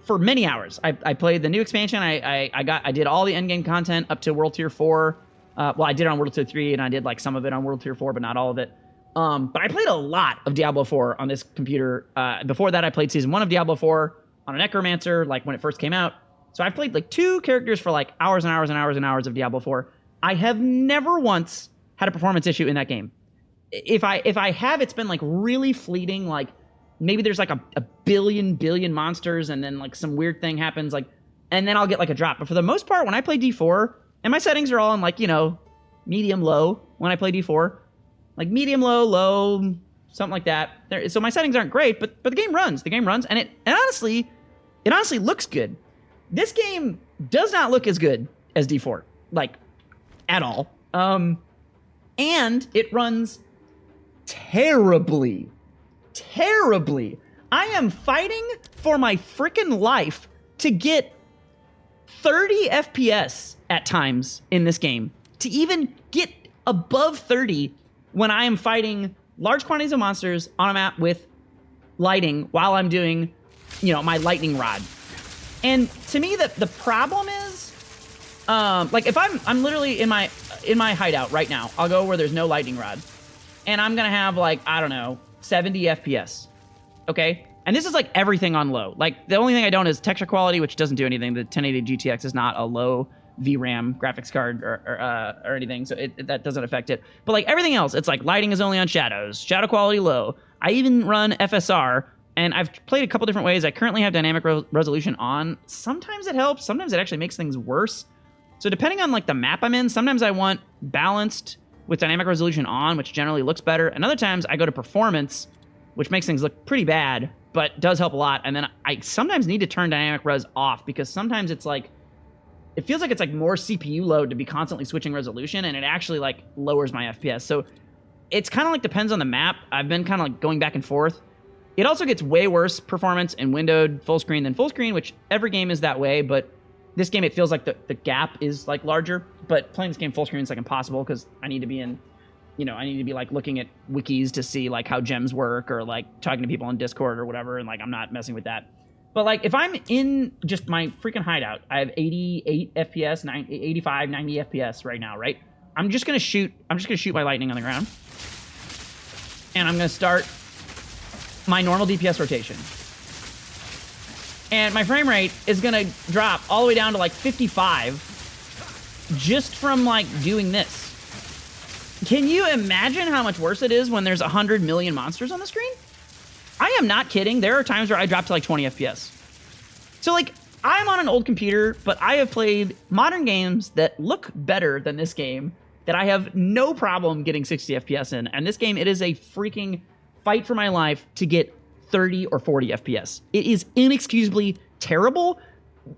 for many hours. I played the new expansion. I did all the endgame content up to World Tier 4. Well, I did it on World Tier 3, and I did like some of it on World Tier 4, but not all of it. But I played a lot of Diablo 4 on this computer. Before that, I played Season 1 of Diablo 4 on a Necromancer, like when it first came out. So I've played like 2 characters for like hours and hours and hours and hours of Diablo 4. I have never once had a performance issue in that game. If I have, it's been like really fleeting. Like maybe there's like a billion monsters, and then like some weird thing happens, like, and then I'll get like a drop. But for the most part, when I play D4, and my settings are all in like, medium low when I play D4, like medium low, something like that. So my settings aren't great, but the game runs. The game runs, and it honestly looks good. This game does not look as good as D4, like, at all. And it runs terribly. I am fighting for my freaking life to get 30 FPS at times in this game. To even get above 30 when I am fighting large quantities of monsters on a map with lighting while I'm doing, my lightning rod. And to me, the problem is, like if I'm literally in my hideout right now, I'll go where there's no lightning rod, and I'm gonna have like, I don't know, 70 FPS, okay? And this is like everything on low. Like the only thing I don't is texture quality, which doesn't do anything. The 1080 GTX is not a low VRAM graphics card or anything, so that doesn't affect it. But like everything else, it's like lighting is only on shadows, shadow quality low. I even run FSR And I've played a couple different ways. I currently have dynamic resolution on. Sometimes it helps. Sometimes it actually makes things worse. So depending on like the map I'm in, sometimes I want balanced with dynamic resolution on, which generally looks better. And other times I go to performance, which makes things look pretty bad, but does help a lot. And then I sometimes need to turn dynamic res off because sometimes it's like, it feels like it's like more CPU load to be constantly switching resolution, and it actually like lowers my FPS. So it's kind of like depends on the map. I've been kind of like going back and forth. It also gets way worse performance in windowed full screen than full screen, which every game is that way, but this game it feels like the gap is like larger. But playing this game full screen is like impossible because I need to be in, you know, I need to be like looking at wikis to see like how gems work or like talking to people on Discord or whatever, and like I'm not messing with that. But like if I'm in just my freaking hideout, I have 88 FPS, 85, 90 FPS right now, right? I'm just gonna shoot my lightning on the ground. And I'm gonna start my normal DPS rotation. And my frame rate is gonna drop all the way down to like 55 just from like doing this. Can you imagine how much worse it is when there's 100 million monsters on the screen? I am not kidding. There are times where I drop to like 20 FPS. So like, I'm on an old computer, but I have played modern games that look better than this game that I have no problem getting 60 FPS in. And this game, it is a freaking fight for my life to get 30 or 40 FPS. It is inexcusably terrible.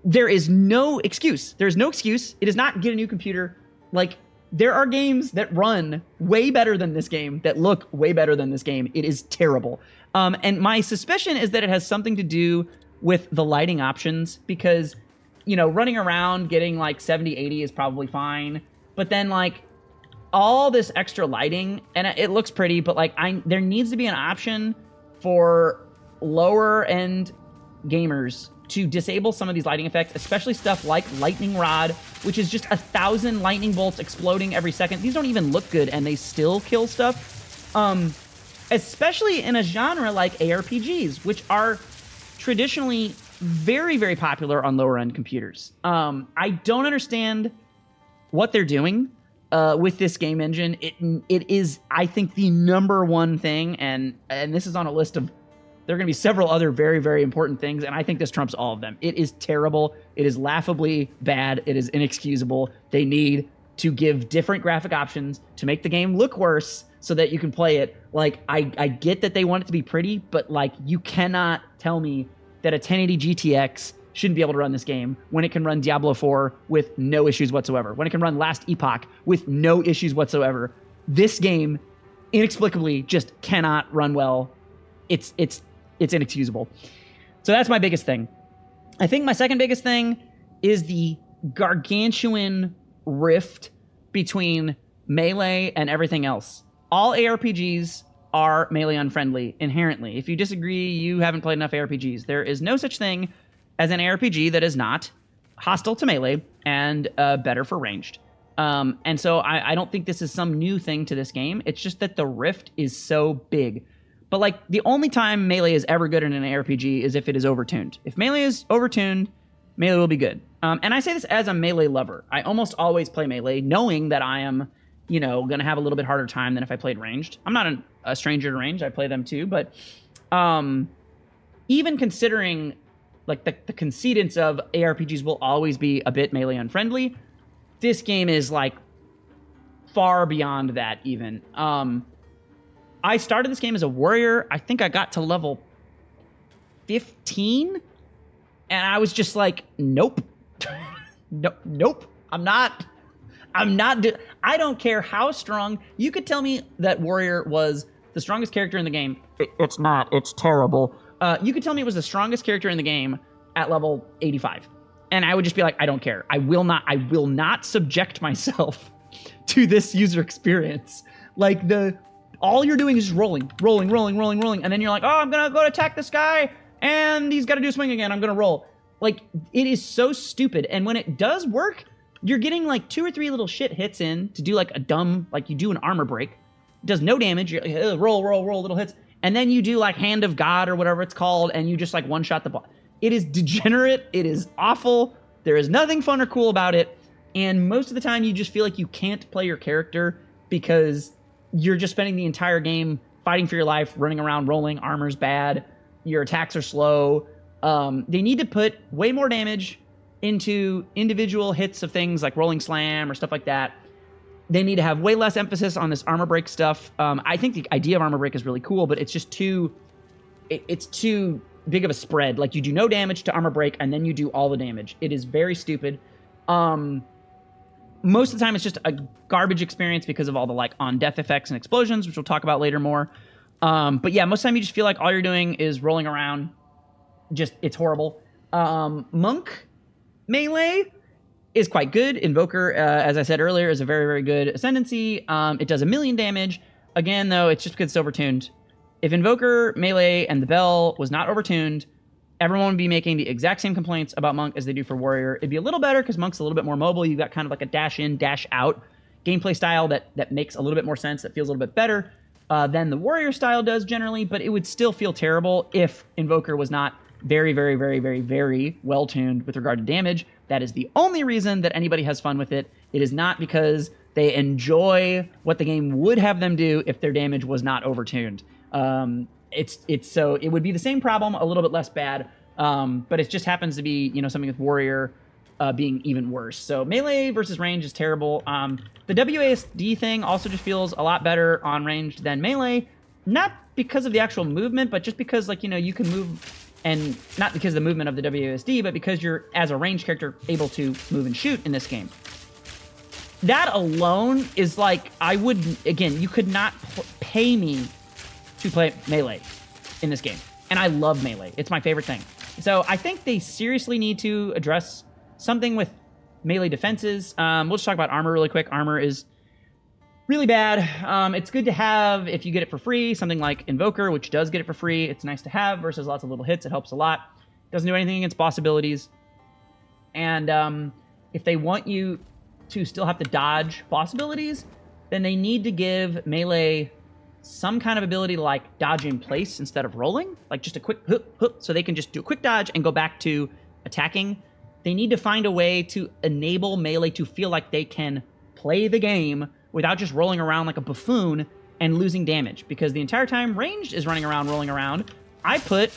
There is no excuse. There's no excuse. It is not get a new computer. Like, there are games that run way better than this game, that look way better than this game. It is terrible. And my suspicion is that it has something to do with the lighting options because, you know, running around getting like 70, 80 is probably fine. But then like all this extra lighting, and it looks pretty, but like there needs to be an option for lower end gamers to disable some of these lighting effects, especially stuff like Lightning Rod, which is just 1,000 lightning bolts exploding every second. These don't even look good, and they still kill stuff. Especially in a genre like ARPGs, which are traditionally very, very popular on lower-end computers. I don't understand what they're doing with this game engine. It is, I think, the #1 thing, and this is on a list of, there are going to be several other very, very important things, and I think this trumps all of them. It is terrible. It is laughably bad. It is inexcusable. They need to give different graphic options to make the game look worse so that you can play it. Like, I get that they want it to be pretty, but like, you cannot tell me that a 1080 GTX shouldn't be able to run this game when it can run Diablo 4 with no issues whatsoever, when it can run Last Epoch with no issues whatsoever. This game inexplicably just cannot run well. It's inexcusable. So that's my biggest thing. I think my second biggest thing is the gargantuan rift between melee and everything else. All ARPGs are melee unfriendly inherently. If you disagree, you haven't played enough ARPGs. There is no such thing as an ARPG that is not hostile to melee and better for ranged. And so I don't think this is some new thing to this game. It's just that the rift is so big. But like, the only time melee is ever good in an ARPG is if it is overtuned. If melee is overtuned, melee will be good. And I say this as a melee lover. I almost always play melee knowing that I am, you know, going to have a little bit harder time than if I played ranged. I'm not a stranger to ranged. I play them too. But even considering like the concedence of ARPGs will always be a bit melee unfriendly, this game is like far beyond that even. I started this game as a warrior. I think I got to level 15, and I was just like, nope. Nope. I don't care how strong. You could tell me that warrior was the strongest character in the game. It's not. It's terrible. You could tell me it was the strongest character in the game at level 85. And I would just be like, I don't care. I will not subject myself to this user experience. Like, all you're doing is rolling. And then you're like, oh, I'm going to go attack this guy, and he's got to do a swing again. I'm going to roll. Like, it is so stupid. And when it does work, you're getting like 2 or 3 little shit hits in to do like a dumb, like you do an armor break. It does no damage. You're like, roll, little hits. And then you do like Hand of God or whatever it's called, and you just like one-shot the ball. It is degenerate. It is awful. There is nothing fun or cool about it. And most of the time you just feel like you can't play your character because you're just spending the entire game fighting for your life, running around, rolling, armor's bad, your attacks are slow. They need to put way more damage into individual hits of things like Rolling Slam or stuff like that. They need to have way less emphasis on this armor break stuff. I think the idea of armor break is really cool, but it's just too big of a spread. Like, you do no damage to armor break and then you do all the damage. It is very stupid. Most of the time it's just a garbage experience because of all the like on death effects and explosions, which we'll talk about later more. But yeah, most of the time you just feel like all you're doing is rolling around. Just, it's horrible. Monk melee is quite good. Invoker, as I said earlier, is a very, very good Ascendancy. It does 1,000,000 damage. Again, though, it's just because it's overtuned. If Invoker, Melee, and the Bell was not overtuned, everyone would be making the exact same complaints about Monk as they do for Warrior. It'd be a little better because Monk's a little bit more mobile. You've got kind of like a dash in, dash out gameplay style that makes a little bit more sense, that feels a little bit better than the Warrior style does generally, but it would still feel terrible if Invoker was not very, very, very, very, very well-tuned with regard to damage. That is the only reason that anybody has fun with it. It is not because they enjoy what the game would have them do if their damage was not overtuned. So it would be the same problem, a little bit less bad, but it just happens to be, you know, something with Warrior being even worse. So melee versus range is terrible. The WASD thing also just feels a lot better on range than melee, not because of the actual movement, but just because, like, you know, you can move, and not because of the movement of the WASD, but because you're, as a ranged character, able to move and shoot in this game. That alone is like, I wouldn't, again, you could not pay me to play melee in this game. And I love melee. It's my favorite thing. So I think they seriously need to address something with melee defenses. We'll just talk about armor really quick. Armor is really bad. It's good to have if you get it for free, something like Invoker, which does get it for free. It's nice to have versus lots of little hits. It helps a lot. Doesn't do anything against boss abilities. And if they want you to still have to dodge boss abilities, then they need to give melee some kind of ability to like dodge in place instead of rolling, like just a quick hoop, hoop, so they can just do a quick dodge and go back to attacking. They need to find a way to enable melee to feel like they can play the game without just rolling around like a buffoon and losing damage, because the entire time ranged is running around, rolling around, I put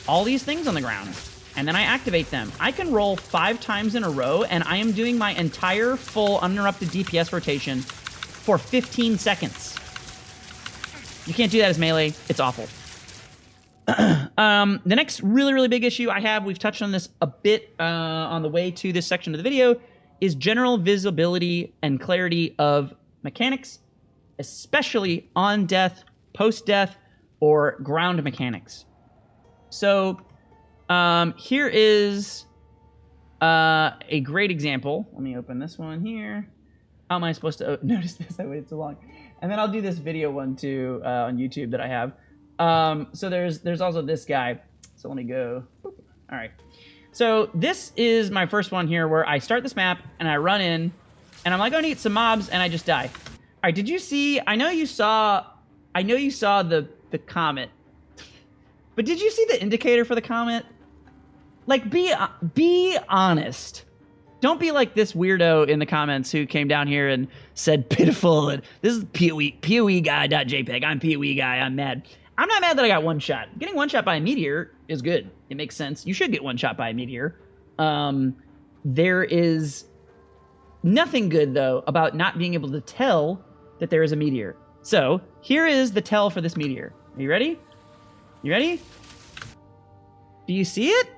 all these things on the ground and then I activate them. I can roll 5 times in a row and I am doing my entire full uninterrupted DPS rotation for 15 seconds. You can't do that as melee. It's awful. The next really, really big issue I have, we've touched on this a bit on the way to this section of the video, is general visibility and clarity of mechanics, especially on death, post-death, or ground mechanics. So here is a great example. Let me open this one here. How am I supposed to notice this? I waited so long. And then I'll do this video one too on YouTube that I have. So there's also this guy. So let me go. All right. So this is my first one here where I start this map and I run in and I'm like, going to eat some mobs and I just die. All right. Did you see? I know you saw the comment, but did you see the indicator for the comment? Like, be honest. Don't be like this weirdo in the comments who came down here and said pitiful and this is PoE guy.jpg. I'm PoE guy. I'm mad. I'm not mad that I got one shot. Getting one shot by a meteor is good. It makes sense. You should get one shot by a meteor. There is nothing good, though, about not being able to tell that there is a meteor. So here is the tell for this meteor. Are you ready? You ready? Do you see it?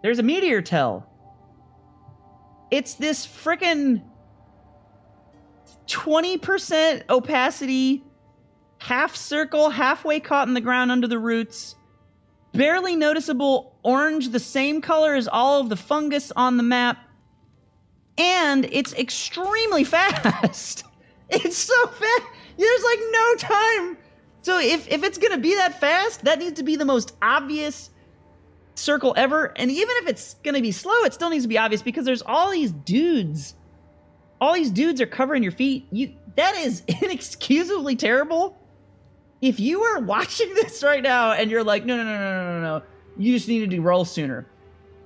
There's a meteor tell. It's this frickin' 20% opacity, half circle, halfway caught in the ground under the roots, barely noticeable orange, the same color as all of the fungus on the map, and it's extremely fast. It's so fast. There's like no time. So if it's gonna be that fast, that needs to be the most obvious circle ever. And even if it's gonna be slow, it still needs to be obvious because there's all these dudes. All these dudes are covering your feet. That is inexcusably terrible. If you are watching this right now and you're like, no, you just need to roll sooner.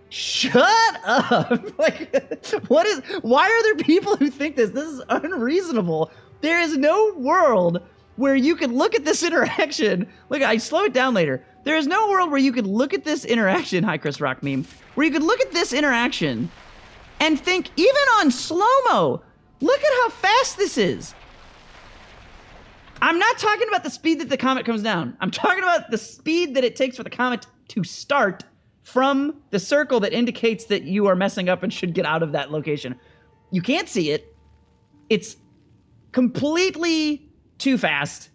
Shut up. Like, why are there people who think this? This is unreasonable. There is no world where you could look at this interaction. Look, I slow it down later. There is no world where you could look at this interaction, hi Chris Rock meme, where you could look at this interaction and think, even on slow-mo, look at how fast this is. I'm not talking about the speed that the comet comes down. I'm talking about the speed that it takes for the comet to start from the circle that indicates that you are messing up and should get out of that location. You can't see it. It's completely too fast,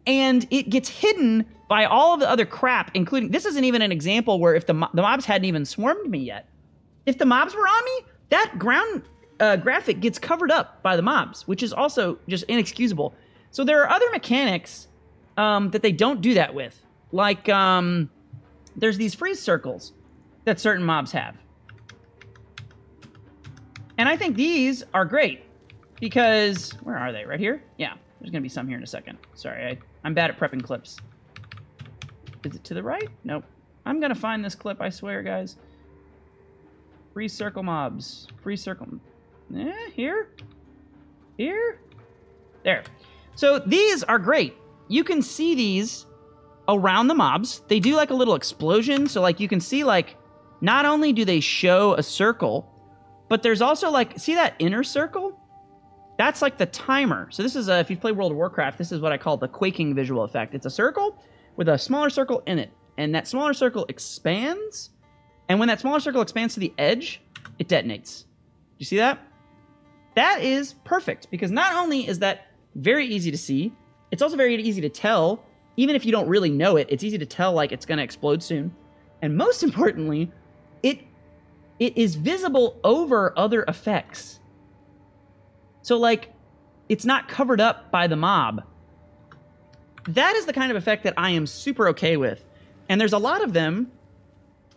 and it gets hidden by all of the other crap, including, this isn't even an example where if the mobs hadn't even swarmed me yet. If the mobs were on me, that ground graphic gets covered up by the mobs, which is also just inexcusable. So there are other mechanics that they don't do that with. Like, there's these freeze circles that certain mobs have. And I think these are great because, where are they? Right here? Yeah, there's gonna be some here in a second. Sorry, I'm bad at prepping clips. Is it to the right? Nope. I'm gonna find this clip, I swear, guys. Freeze circle mobs. Freeze circle. Here? Here? There. So these are great. You can see these around the mobs. They do like a little explosion. So like you can see like, not only do they show a circle, but there's also like, see that inner circle? That's like the timer. So this is, if you play World of Warcraft, this is what I call the quaking visual effect. It's a circle with a smaller circle in it. And that smaller circle expands. And when that smaller circle expands to the edge, it detonates. Do you see that? That is perfect because not only is that very easy to see, it's also very easy to tell. Even if you don't really know it, it's easy to tell like it's going to explode soon. And most importantly, it is visible over other effects. So like, it's not covered up by the mob. That is the kind of effect that I am super okay with. And there's a lot of them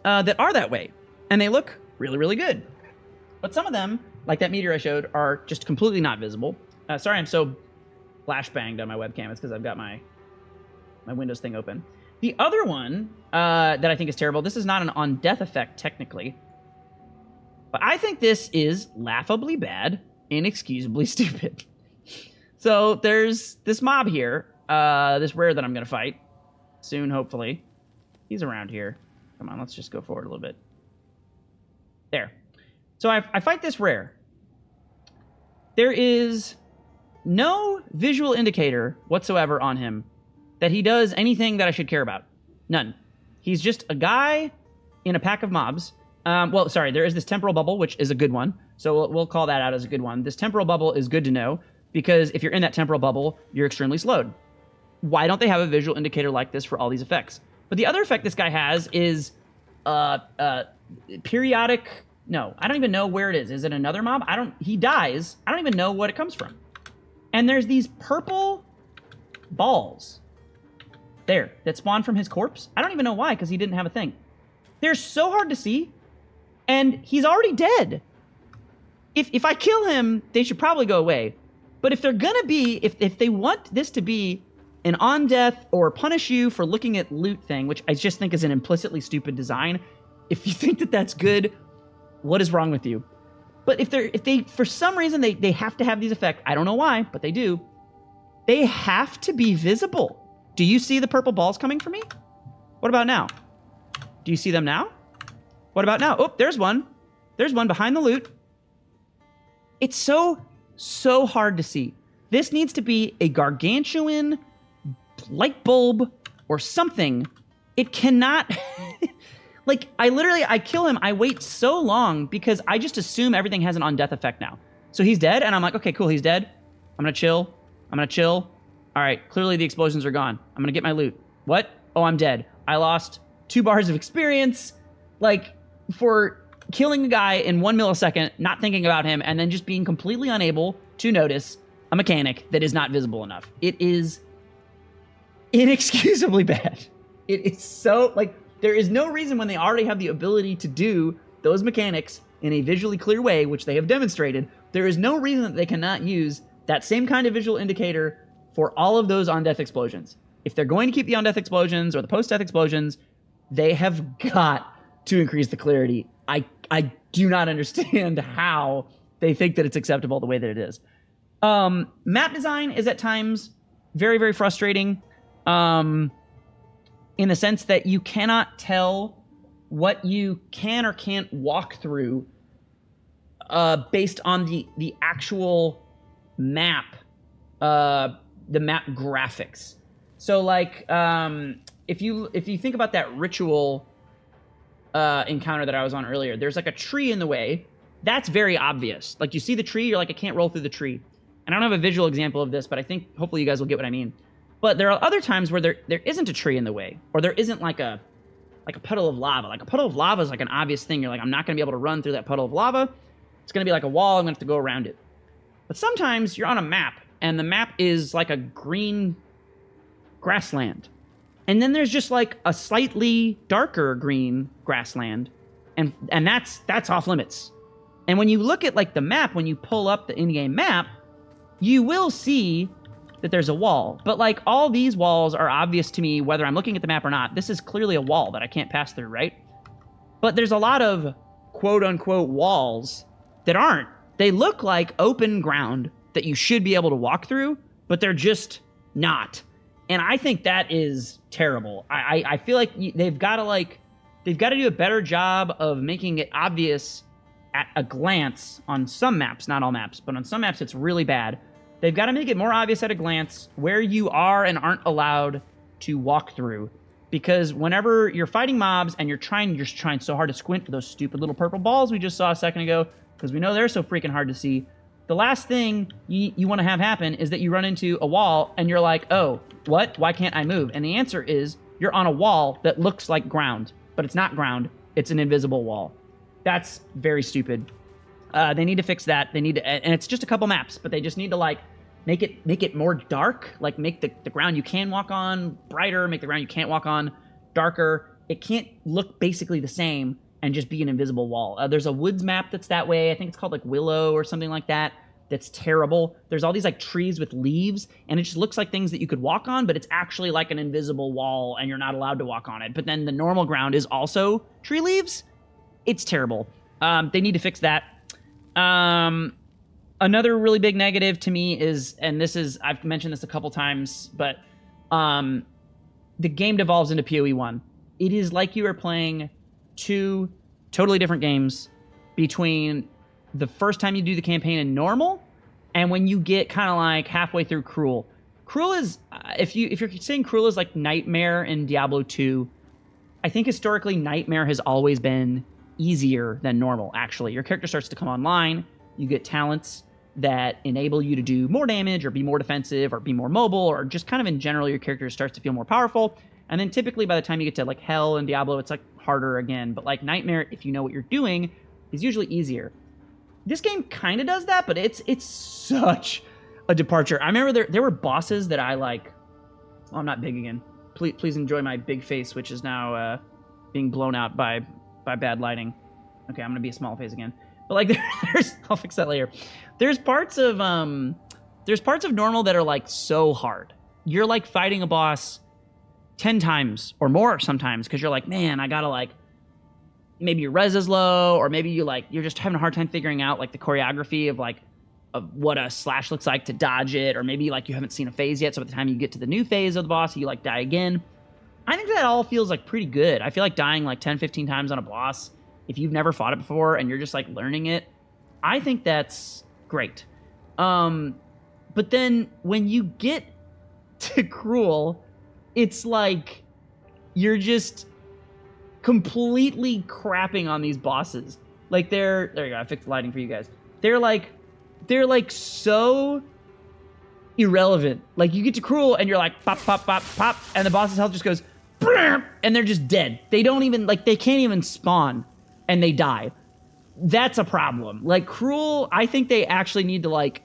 that are that way. And they look really, really good. But some of them, like that meteor I showed, are just completely not visible. Sorry, I'm so flashbanged on my webcam. It's because I've got my Windows thing open. The other one that I think is terrible, this is not an on-death effect technically, but I think this is laughably bad, inexcusably stupid. So there's this mob here, this rare that I'm going to fight soon, hopefully. He's around here. Come on, let's just go forward a little bit. There. So I fight this rare. There is no visual indicator whatsoever on him that he does anything that I should care about. None. He's just a guy in a pack of mobs. Well, sorry, there is this temporal bubble, which is a good one. So we'll call that out as a good one. This temporal bubble is good to know because if you're in that temporal bubble, you're extremely slowed. Why don't they have a visual indicator like this for all these effects? But the other effect this guy has is periodic. No, I don't even know where it is. Is it another mob? He dies. I don't even know what it comes from. And there's these purple balls there that spawn from his corpse. I don't even know why, because he didn't have a thing. They're so hard to see, and he's already dead. If I kill him, they should probably go away. But if they're gonna be, if they want this to be an on-death or punish you for looking at loot thing, which I just think is an implicitly stupid design, if you think that that's good, what is wrong with you? But if they for some reason they have to have these effects, I don't know why, but they do. They have to be visible. Do you see the purple balls coming for me? What about now? Do you see them now? What about now? Oh, there's one. There's one behind the loot. It's so hard to see. This needs to be a gargantuan light bulb or something. It cannot... Like, I kill him, I wait so long because I just assume everything has an on-death effect now. So he's dead, and I'm like, okay, cool, he's dead. I'm gonna chill. All right, clearly the explosions are gone. I'm gonna get my loot. What? Oh, I'm dead. I lost 2 bars of experience, like, for killing a guy in 1 millisecond, not thinking about him, and then just being completely unable to notice a mechanic that is not visible enough. It is inexcusably bad. It is so, like... There is no reason when they already have the ability to do those mechanics in a visually clear way, which they have demonstrated, there is no reason that they cannot use that same kind of visual indicator for all of those on-death explosions. If they're going to keep the on-death explosions or the post-death explosions, they have got to increase the clarity. I do not understand how they think that it's acceptable the way that it is. Map design is at times very, very frustrating in the sense that you cannot tell what you can or can't walk through based on the actual map, the map graphics. So like if you think about that ritual encounter that I was on earlier, there's like a tree in the way. That's very obvious. Like you see the tree, you're like, I can't roll through the tree. And I don't have a visual example of this, but I think hopefully you guys will get what I mean. But there are other times where there isn't a tree in the way, or there isn't like a puddle of lava. Like a puddle of lava is like an obvious thing. You're like, I'm not going to be able to run through that puddle of lava. It's going to be like a wall. I'm going to have to go around it. But sometimes you're on a map, and the map is like a green grassland. And then there's just like a slightly darker green grassland, and that's off limits. And when you look at like the map, when you pull up the in-game map, you will see that there's a wall. But like all these walls are obvious to me whether I'm looking at the map or not. This is clearly a wall that I can't pass through, right? But there's a lot of quote-unquote walls that aren't. They look like open ground that you should be able to walk through, but they're just not. And I think that is terrible. I feel like they've got to do a better job of making it obvious at a glance on some maps, not all maps, but on some maps it's really bad. They've got to make it more obvious at a glance where you are and aren't allowed to walk through. Because whenever you're fighting mobs and you're trying so hard to squint for those stupid little purple balls we just saw a second ago, because we know they're so freaking hard to see, the last thing you want to have happen is that you run into a wall and you're like, oh, what? Why can't I move? And the answer is you're on a wall that looks like ground, but it's not ground. It's an invisible wall. That's very stupid. They need to fix that. They need to, and it's just a couple maps, but they just need to like make it more dark, like make the ground you can walk on brighter, make the ground you can't walk on darker. It can't look basically the same and just be an invisible wall. There's a woods map that's that way. I think it's called like Willow or something like that. That's terrible. There's all these like trees with leaves, and it just looks like things that you could walk on, but it's actually like an invisible wall, and you're not allowed to walk on it. But then the normal ground is also tree leaves. It's terrible. They need to fix that. Another really big negative to me is, and this is, I've mentioned this a couple times, but the game devolves into PoE1. It is like you are playing two totally different games between the first time you do the campaign in normal and when you get kind of like halfway through Cruel. Cruel is, if you're saying Cruel is like Nightmare in Diablo 2, I think historically Nightmare has always been easier than normal, actually. Your character starts to come online, you get talents that enable you to do more damage or be more defensive or be more mobile, or just kind of in general your character starts to feel more powerful. And then typically by the time you get to like Hell and Diablo, it's like harder again. But like Nightmare, if you know what you're doing, is usually easier. This game kind of does that, but it's such a departure. I remember there were bosses that I like. Oh, I'm not big again. Please enjoy my big face, which is now being blown out by bad lighting. Okay, I'm gonna be a small face again. But like there's I'll fix that later. There's parts of normal that are like so hard. You're like fighting a boss 10 times or more sometimes because you're like, man, I gotta like, maybe your res is low, or maybe you're just having a hard time figuring out like the choreography of what a slash looks like to dodge it, or maybe like you haven't seen a phase yet, so by the time you get to the new phase of the boss, you like die again. I think that all feels like pretty good. I feel like dying like 10, 15 times on a boss, if you've never fought it before and you're just like learning it, I think that's great. But then when you get to Cruel, it's like you're just completely crapping on these bosses. Like there you go, I fixed the lighting for you guys. They're like so irrelevant. Like you get to Cruel and you're like pop, pop, pop, pop, and the boss's health just goes and they're just dead. They don't even, like, they can't even spawn and they die. That's a problem. Like Cruel, I think they actually need to like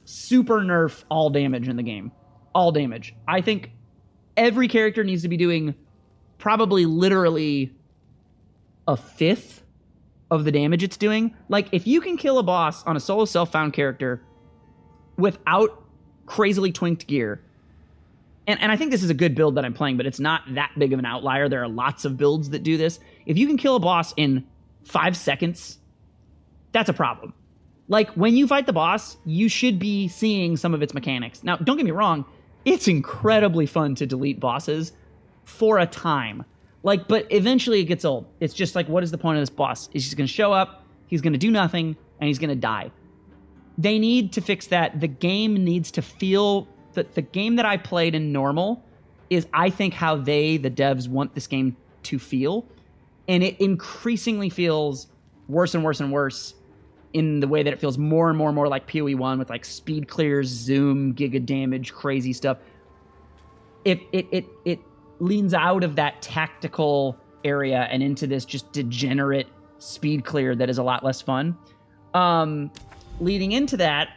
super nerf all damage in the game. All damage. I think every character needs to be doing probably literally a fifth of the damage it's doing. Like if you can kill a boss on a solo self-found character without crazily twinked gear, and I think this is a good build that I'm playing, but it's not that big of an outlier. There are lots of builds that do this. If you can kill a boss in 5 seconds, that's a problem. Like when you fight the boss, you should be seeing some of its mechanics. Now, don't get me wrong, it's incredibly fun to delete bosses for a time. Like, but eventually it gets old. It's just like, what is the point of this boss? He's just going to show up, he's going to do nothing, and he's going to die. They need to fix that. The game needs to feel... The game that I played in normal is, I think, how the devs, want this game to feel. And it increasingly feels worse and worse and worse in the way that it feels more and more and more like PoE1 with like speed clears, zoom, giga damage, crazy stuff. It leans out of that tactical area and into this just degenerate speed clear that is a lot less fun. Leading into that,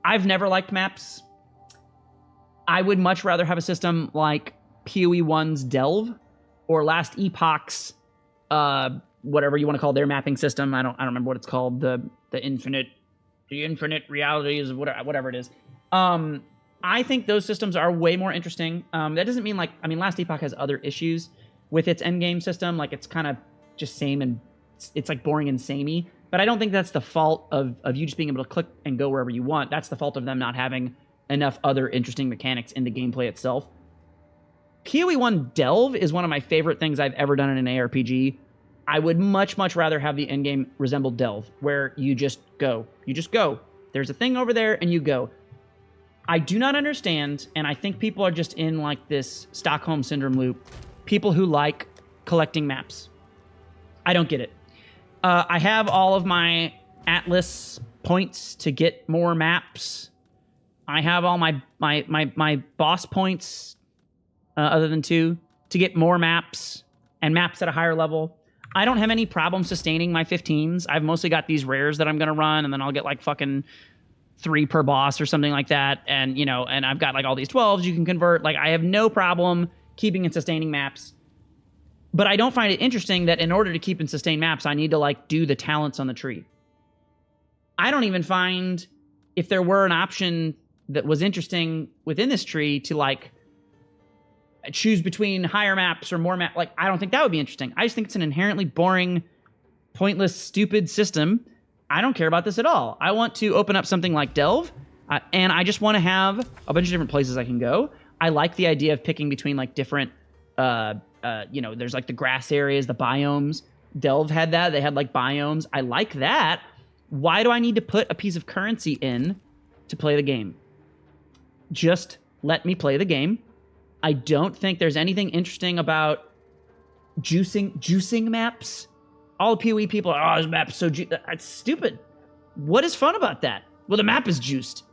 I've never liked maps. I would much rather have a system like PoE1's Delve or Last Epoch's whatever you want to call their mapping system. I don't remember what it's called. The infinite realities, whatever it is. I think those systems are way more interesting. That doesn't mean Last Epoch has other issues with its endgame system. Like, it's kind of just same, and it's like boring and samey. But I don't think that's the fault of you just being able to click and go wherever you want. That's the fault of them not having enough other interesting mechanics in the gameplay itself. PoE1 Delve is one of my favorite things I've ever done in an ARPG. I would much, much rather have the endgame resemble Delve, where you just go. You just go. There's a thing over there, and you go. I do not understand, and I think people are just in like this Stockholm Syndrome loop, people who like collecting maps. I don't get it. I have all of my Atlas points to get more maps. I have all my boss points, other than 2, to get more maps and maps at a higher level. I don't have any problem sustaining my 15s. I've mostly got these rares that I'm going to run, and then I'll get like fucking 3 per boss or something like that. And, you know, and I've got like all these 12s you can convert. Like, I have no problem keeping and sustaining maps. But I don't find it interesting that in order to keep and sustain maps, I need to like do the talents on the tree. I don't even find, if there were an option that was interesting within this tree to like choose between higher maps or more maps, like, I don't think that would be interesting. I just think it's an inherently boring, pointless, stupid system. I don't care about this at all. I want to open up something like Delve, and I just want to have a bunch of different places I can go. I like the idea of picking between like different, there's like the grass areas, the biomes. Delve had that. They had like biomes. I like that. Why do I need to put a piece of currency in to play the game? Just let me play the game. I don't think there's anything interesting about juicing maps. All the PoE people are, this map's so juiced. That's stupid. What is fun about that? Well, the map is juiced.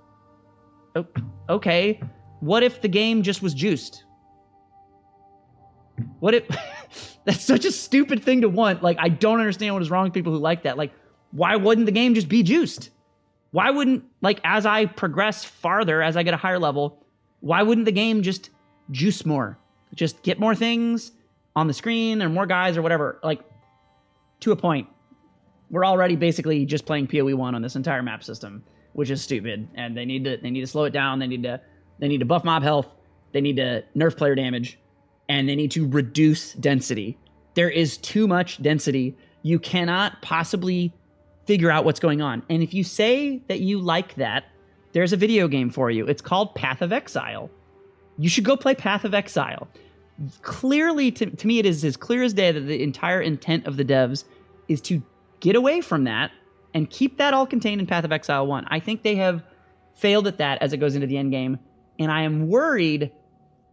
Oh, okay. What if the game just was juiced? What if... That's such a stupid thing to want. Like, I don't understand what is wrong with people who like that. Like, why wouldn't the game just be juiced? Why wouldn't, like, as I progress farther, as I get a higher level, why wouldn't the game just juice more? Just get more things on the screen or more guys or whatever. Like, to a point. We're already basically just playing PoE1 on this entire map system, which is stupid. And they need to slow it down. They need to buff mob health. They need to nerf player damage. And they need to reduce density. There is too much density. You cannot possibly figure out what's going on. And if you say that you like that, there's a video game for you. It's called Path of Exile. You should go play Path of Exile. Clearly, to me, it is as clear as day that the entire intent of the devs is to get away from that and keep that all contained in Path of Exile 1. I think they have failed at that as it goes into the end game. And I am worried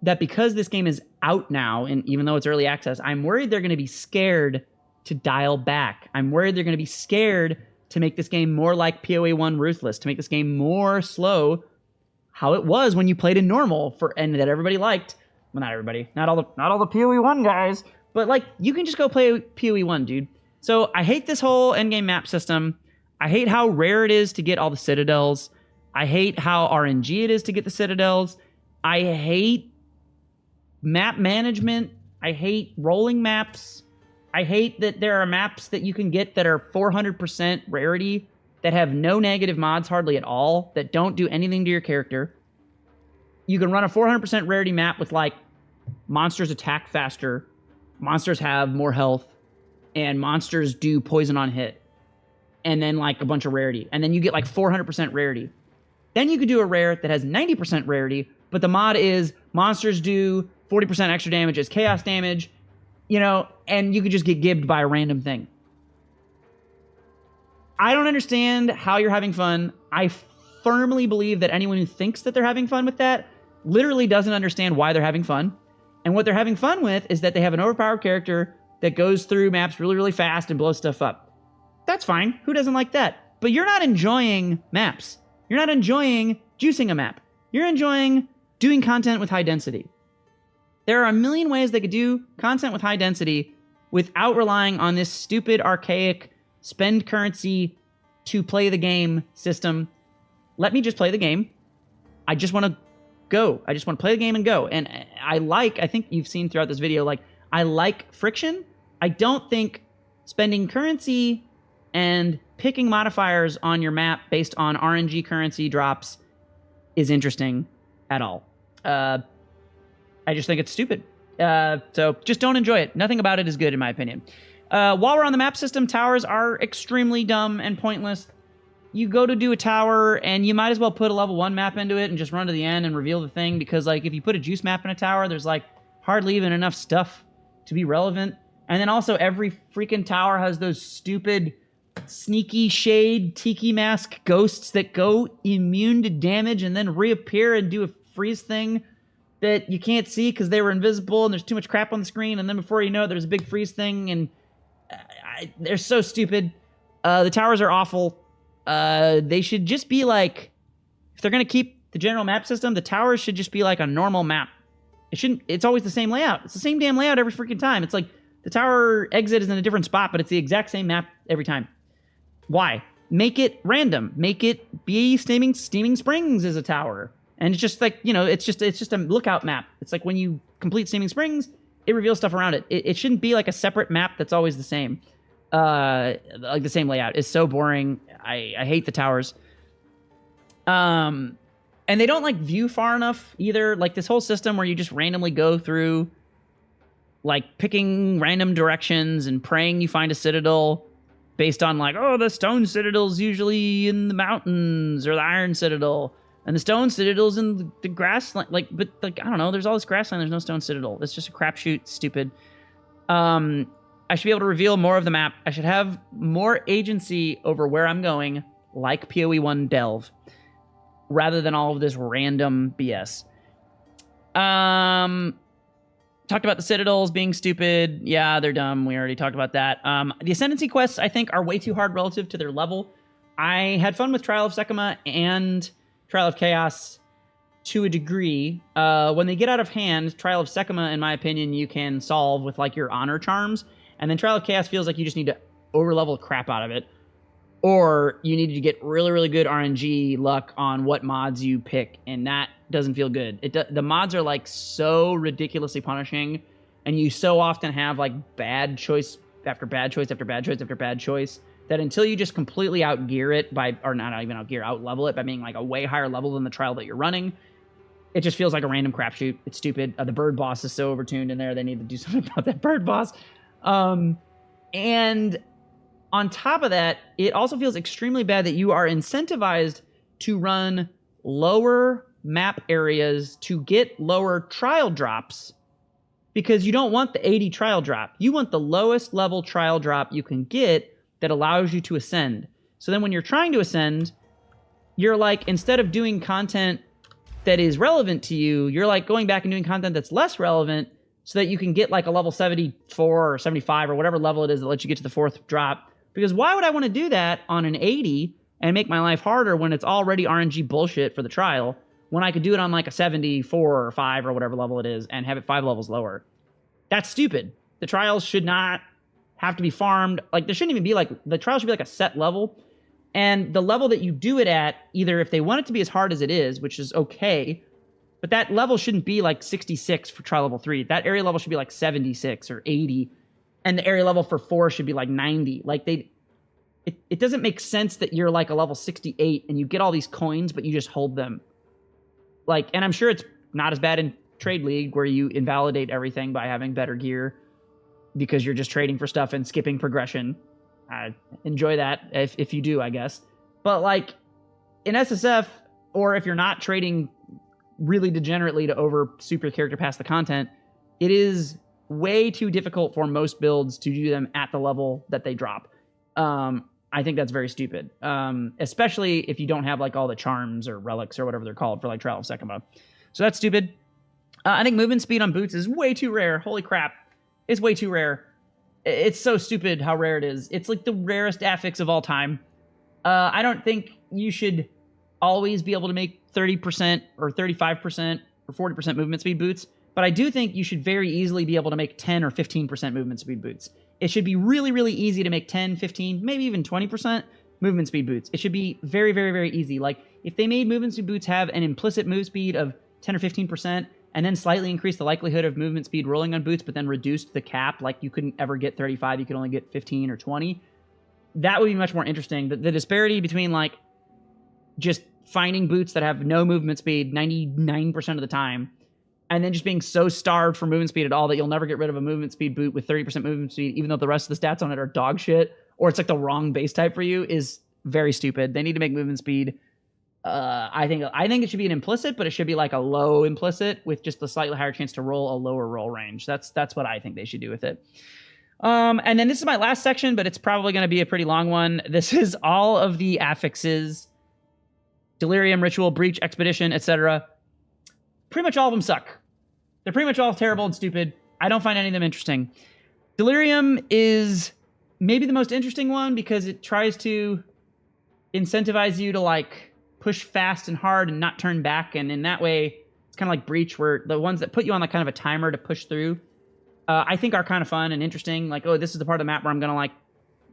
that because this game is out now, and even though it's early access, I'm worried they're going to be scared to dial back. I'm worried they're going to be scared to make this game more like PoE1 Ruthless, to make this game more slow, how it was when you played in normal, and that everybody liked. Well, not everybody, not all the PoE1 guys, but like, you can just go play PoE1, dude. So I hate this whole endgame map system. I hate how rare it is to get all the citadels. I hate how RNG it is to get the citadels. I hate map management. I hate rolling maps. I hate that there are maps that you can get that are 400% rarity, that have no negative mods hardly at all, that don't do anything to your character. You can run a 400% rarity map with like monsters attack faster, monsters have more health, and monsters do poison on hit. And then like a bunch of rarity. And then you get like 400% rarity. Then you could do a rare that has 90% rarity but the mod is monsters do 40% extra damage as chaos damage, you know, and you could just get gibbed by a random thing. I don't understand how you're having fun. I firmly believe that anyone who thinks that they're having fun with that literally doesn't understand why they're having fun. And what they're having fun with is that they have an overpowered character that goes through maps really, really fast and blows stuff up. That's fine. Who doesn't like that? But you're not enjoying maps. You're not enjoying juicing a map. You're enjoying doing content with high density. There are a million ways they could do content with high density without relying on this stupid, archaic, spend currency to play the game system. Let me just play the game. I just want to go. I just want to play the game and go. And I think you've seen throughout this video, like, I like friction. I don't think spending currency and picking modifiers on your map based on RNG currency drops is interesting at all. I just think it's stupid. So just don't enjoy it. Nothing about it is good, in my opinion. While we're on the map system, towers are extremely dumb and pointless. You go to do a tower, and you might as well put a level 1 map into it and just run to the end and reveal the thing, because, like, if you put a juice map in a tower, there's, like, hardly even enough stuff to be relevant. And then also every freaking tower has those stupid sneaky shade tiki mask ghosts that go immune to damage and then reappear and do a freeze thing that you can't see because they were invisible and there's too much crap on the screen, and then before you know it, there's a big freeze thing, and they're so stupid. The towers are awful. They should just be like, if they're going to keep the general map system, the towers should just be like a normal map. It's always the same layout. It's the same damn layout every freaking time. It's like the tower exit is in a different spot, but it's the exact same map every time. Why? Make it random. Make it be Steaming Springs as a tower. And it's just like, you know, it's just a lookout map. It's like when you complete Steaming Springs, it reveals stuff around it. It shouldn't be like a separate map that's always the same. Like the same layout. It's so boring. I hate the towers. And they don't like view far enough either. Like this whole system where you just randomly go through, like picking random directions and praying you find a citadel based on like, oh, the stone citadel's usually in the mountains, or the iron citadel, and the stone citadel's in the grassland. Like, but like, I don't know, there's all this grassland, there's no stone citadel. It's just a crapshoot, stupid. I should be able to reveal more of the map. I should have more agency over where I'm going, like PoE1 Delve, rather than all of this random BS. Talked about the citadels being stupid. Yeah, they're dumb. We already talked about that. The Ascendancy quests, I think, are way too hard relative to their level. I had fun with Trial of Sekima and Trial of Chaos to a degree. When they get out of hand, Trial of Sekima, in my opinion, you can solve with like your honor charms. And then Trial of Chaos feels like you just need to overlevel the crap out of it. Or you need to get really, really good RNG luck on what mods you pick, and that doesn't feel good. The mods are like so ridiculously punishing, and you so often have like bad choice after bad choice after bad choice after bad choice, that until you just completely outgear it by, or not even outgear, outlevel it by being like a way higher level than the trial that you're running, it just feels like a random crapshoot. It's stupid. The bird boss is so overtuned in there. They need to do something about that bird boss. And on top of that, it also feels extremely bad that you are incentivized to run lower map areas to get lower trial drops, because you don't want the 80 trial drop. You want the lowest level trial drop you can get that allows you to ascend. So then when you're trying to ascend, you're like, instead of doing content that is relevant to you, you're like going back and doing content that's less relevant so that you can get like a level 74 or 75 or whatever level it is that lets you get to the 4th drop. Because why would I want to do that on an 80 and make my life harder when it's already RNG bullshit for the trial, when I could do it on like a 74 or 5 or whatever level it is and have it 5 levels lower? That's stupid. The trials should not have to be farmed. Like, there shouldn't even be like, the trial should be like a set level. And the level that you do it at, either if they want it to be as hard as it is, which is okay, but that level shouldn't be like 66 for trial level 3. That area level should be like 76 or 80. And the area level for 4 should be like 90. Like, it doesn't make sense that you're like a level 68 and you get all these coins, but you just hold them. Like, and I'm sure it's not as bad in Trade League, where you invalidate everything by having better gear because you're just trading for stuff and skipping progression. Enjoy that if you do, I guess. But like in SSF, or if you're not trading really degenerately to over super character pass the content, it is way too difficult for most builds to do them at the level that they drop. I think that's very stupid, especially if you don't have like all the charms or relics or whatever they're called for like Trial of Sekima. So that's stupid. I think movement speed on boots is way too rare. Holy crap. It's way too rare. It's so stupid how rare it is. It's like the rarest affix of all time. I don't think you should always be able to make 30% or 35% or 40% movement speed boots, but I do think you should very easily be able to make 10 or 15% movement speed boots. It should be really, really easy to make 10, 15, maybe even 20% movement speed boots. It should be very, very, very easy. Like, if they made movement speed boots have an implicit move speed of 10 or 15%, and then slightly increase the likelihood of movement speed rolling on boots, but then reduced the cap, like you couldn't ever get 35, you could only get 15 or 20, that would be much more interesting. The disparity between, like, just finding boots that have no movement speed 99% of the time, and then just being so starved for movement speed at all that you'll never get rid of a movement speed boot with 30% movement speed, even though the rest of the stats on it are dog shit, or it's like the wrong base type for you, is very stupid. They need to make movement speed. I think it should be an implicit, but it should be like a low implicit with just a slightly higher chance to roll a lower roll range. That's what I think they should do with it. And then this is my last section, but it's probably going to be a pretty long one. This is all of the affixes: Delirium, Ritual, Breach, Expedition, etc. Pretty much all of them suck. They're pretty much all terrible and stupid. I don't find any of them interesting. Delirium is maybe the most interesting one because it tries to incentivize you to like push fast and hard and not turn back, and in that way it's kind of like Breach, where the ones that put you on like kind of a timer to push through I think are kind of fun and interesting. Like, oh, this is the part of the map where I'm gonna like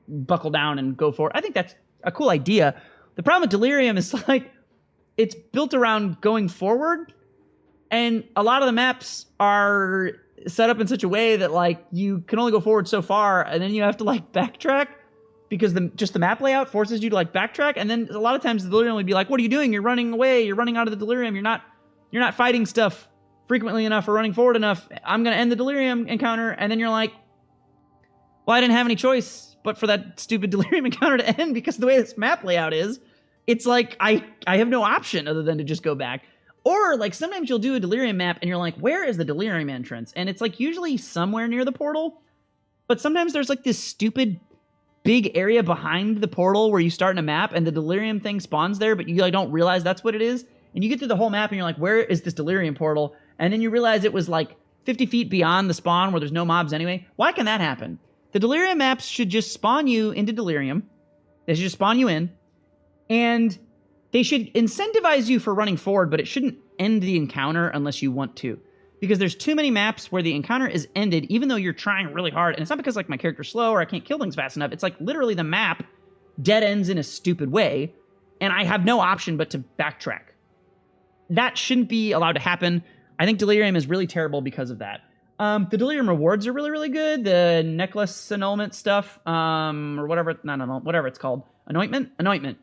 buckle down and go for it. I think that's a cool idea. The problem with Delirium is like it's built around going forward, and a lot of the maps are set up in such a way that like you can only go forward so far, and then you have to like backtrack because just the map layout forces you to like backtrack. And then a lot of times the Delirium would be like, what are you doing? You're running away. You're running out of the Delirium. You're not fighting stuff frequently enough or running forward enough. I'm going to end the Delirium encounter. And then you're like, well, I didn't have any choice but for that stupid Delirium encounter to end, because the way this map layout is, it's like I have no option other than to just go back. Or like sometimes you'll do a Delirium map and you're like, where is the Delirium entrance? And it's like usually somewhere near the portal. But sometimes there's like this stupid big area behind the portal where you start in a map and the Delirium thing spawns there, but you like don't realize that's what it is. And you get through the whole map and you're like, where is this Delirium portal? And then you realize it was like 50 feet beyond the spawn where there's no mobs anyway. Why can that happen? The Delirium maps should just spawn you into Delirium. They should just spawn you in. And they should incentivize you for running forward, but it shouldn't end the encounter unless you want to. Because there's too many maps where the encounter is ended even though you're trying really hard. And it's not because like my character's slow or I can't kill things fast enough. It's like literally the map dead ends in a stupid way, and I have no option but to backtrack. That shouldn't be allowed to happen. I think Delirium is really terrible because of that. The Delirium rewards are really, really good. The necklace annulment stuff, or whatever, whatever it's called. Anointment? Anointment.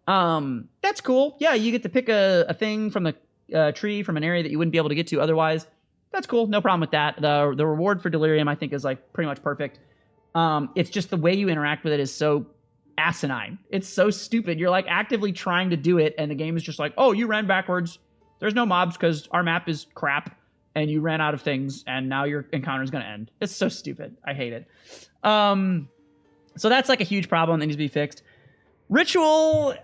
That's cool. Yeah, you get to pick a thing from the tree from an area that you wouldn't be able to get to otherwise. That's cool. No problem with that. The reward for Delirium, I think, is like pretty much perfect. It's just the way you interact with it is so asinine. It's so stupid. You're like actively trying to do it, and the game is just like, oh, you ran backwards. There's no mobs because our map is crap, and you ran out of things, and now your encounter is going to end. It's so stupid. I hate it. So that's like a huge problem that needs to be fixed. Ritual,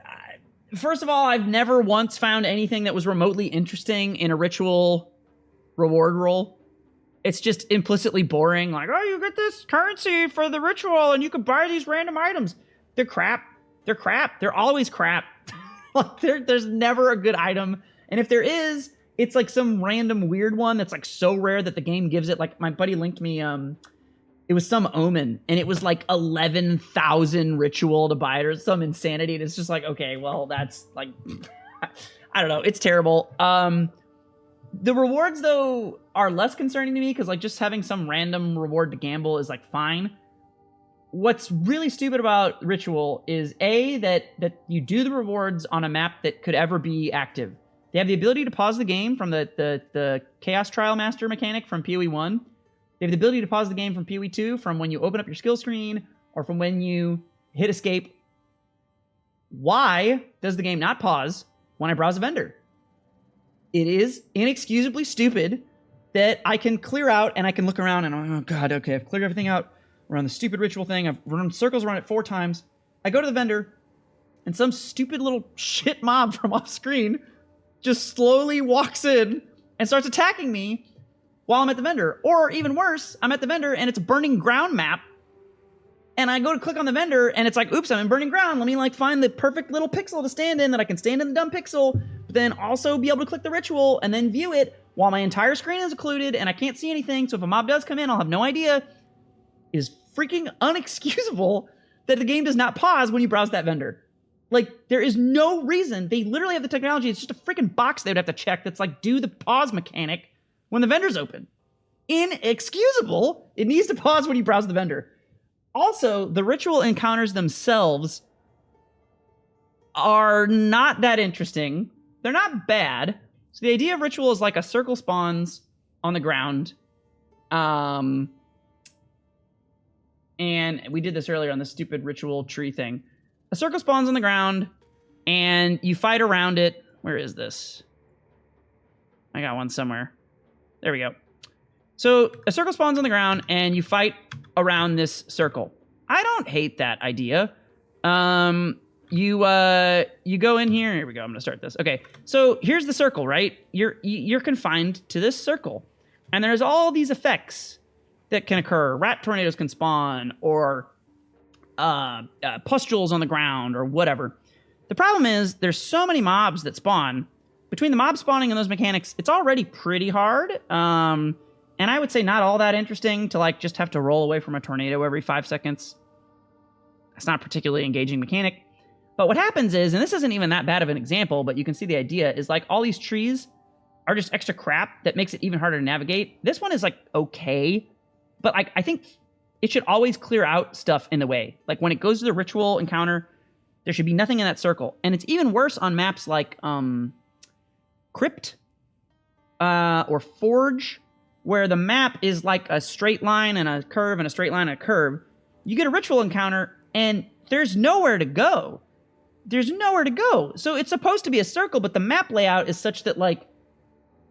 first of all, I've never once found anything that was remotely interesting in a Ritual reward roll. It's just implicitly boring. Like, oh, you get this currency for the Ritual, and you can buy these random items. They're crap. They're crap. They're always crap. Like, there's never a good item. And if there is, it's like some random weird one that's like so rare that the game gives it. Like my buddy linked me, it was some omen, and it was like 11,000 Ritual to buy it or some insanity. And it's just like, okay, well, that's like, I don't know. It's terrible. The rewards though are less concerning to me because like just having some random reward to gamble is like fine. What's really stupid about Ritual is that you do the rewards on a map that could ever be active. They have the ability to pause the game from the Chaos Trial Master mechanic from PoE1. They have the ability to pause the game from PoE2 from when you open up your skill screen or from when you hit escape. Why does the game not pause when I browse a vendor? it is inexcusably stupid that I can clear out and I can look around and, oh god, okay, I've cleared everything out. We're on the stupid ritual thing. I've run circles around it 4 times. I go to the vendor, and some stupid little shit mob from off screen just slowly walks in and starts attacking me while I'm at the vendor. Or even worse, I'm at the vendor and it's a burning ground map. And I go to click on the vendor and it's like, oops, I'm in burning ground. Let me like find the perfect little pixel to stand in that I can stand in the dumb pixel, but then also be able to click the ritual and then view it while my entire screen is occluded and I can't see anything. So if a mob does come in, I'll have no idea. It is freaking unexcusable that the game does not pause when you browse that vendor. Like, there is no reason. They literally have the technology. It's just a freaking box they would have to check that's like, do the pause mechanic when the vendor's open. Inexcusable. It needs to pause when you browse the vendor. Also, the ritual encounters themselves are not that interesting. They're not bad. So the idea of ritual is like a circle spawns on the ground. And we did this earlier on the stupid ritual tree thing. A circle spawns on the ground, and you fight around it. Where is this? I got one somewhere. There we go. So a circle spawns on the ground, and you fight around this circle. I don't hate that idea. You go in here. Here we go. I'm gonna start this. Okay. So here's the circle, right? You're confined to this circle, and there's all these effects that can occur. Rat tornadoes can spawn, or pustules on the ground, or whatever. The problem is there's so many mobs that spawn. Between the mob spawning and those mechanics, it's already pretty hard. And I would say not all that interesting to like just have to roll away from a tornado every 5 seconds. That's not a particularly engaging mechanic. But what happens is, and this isn't even that bad of an example, but you can see the idea, is like all these trees are just extra crap that makes it even harder to navigate. This one is like okay, but like I think it should always clear out stuff in the way. Like when it goes to the ritual encounter, there should be nothing in that circle. And it's even worse on maps like Crypt or Forge, where the map is like a straight line and a curve and a straight line and a curve. You get a ritual encounter and there's nowhere to go. There's nowhere to go. So it's supposed to be a circle, but the map layout is such that like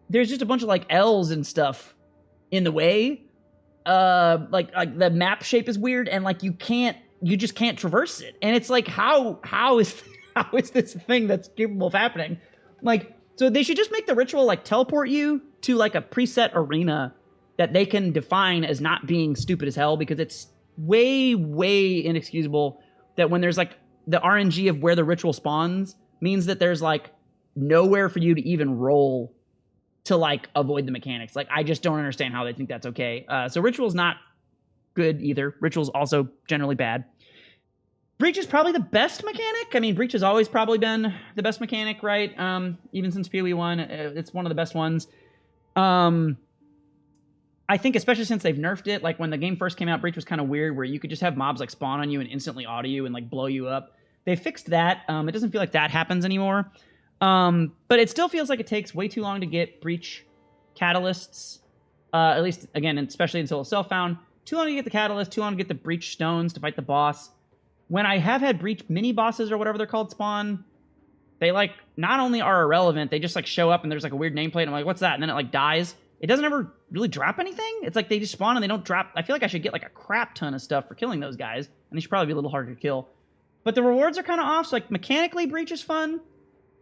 there's just a bunch of like L's and stuff in the way. Like the map shape is weird, and like you just can't traverse it. And it's like, how is this a thing that's capable of happening? Like, so they should just make the ritual like teleport you to like a preset arena that they can define as not being stupid as hell, because it's way, way inexcusable that when there's like the RNG of where the ritual spawns means that there's like nowhere for you to even roll to like avoid the mechanics. Like, I just don't understand how they think that's okay. So Ritual's not good either. Ritual's also generally bad. Breach is probably the best mechanic. I mean, Breach has always probably been the best mechanic, right? Even since PoE1, it's one of the best ones. I think especially since they've nerfed it, like when the game first came out, Breach was kind of weird where you could just have mobs like spawn on you and instantly auto you and like blow you up. They fixed that. It doesn't feel like that happens anymore. But it still feels like it takes way too long to get Breach catalysts, at least, again, especially until it's self-found. Too long to get the catalyst, too long to get the Breach stones to fight the boss. When I have had Breach mini-bosses or whatever they're called spawn, they, like, not only are irrelevant, they just, like, show up and there's, like, a weird nameplate, and I'm like, what's that? And then it, like, dies. It doesn't ever really drop anything. It's like they just spawn and they don't drop. I feel like I should get, like, a crap ton of stuff for killing those guys, and they should probably be a little harder to kill. But the rewards are kind of off, so, like, mechanically, Breach is fun.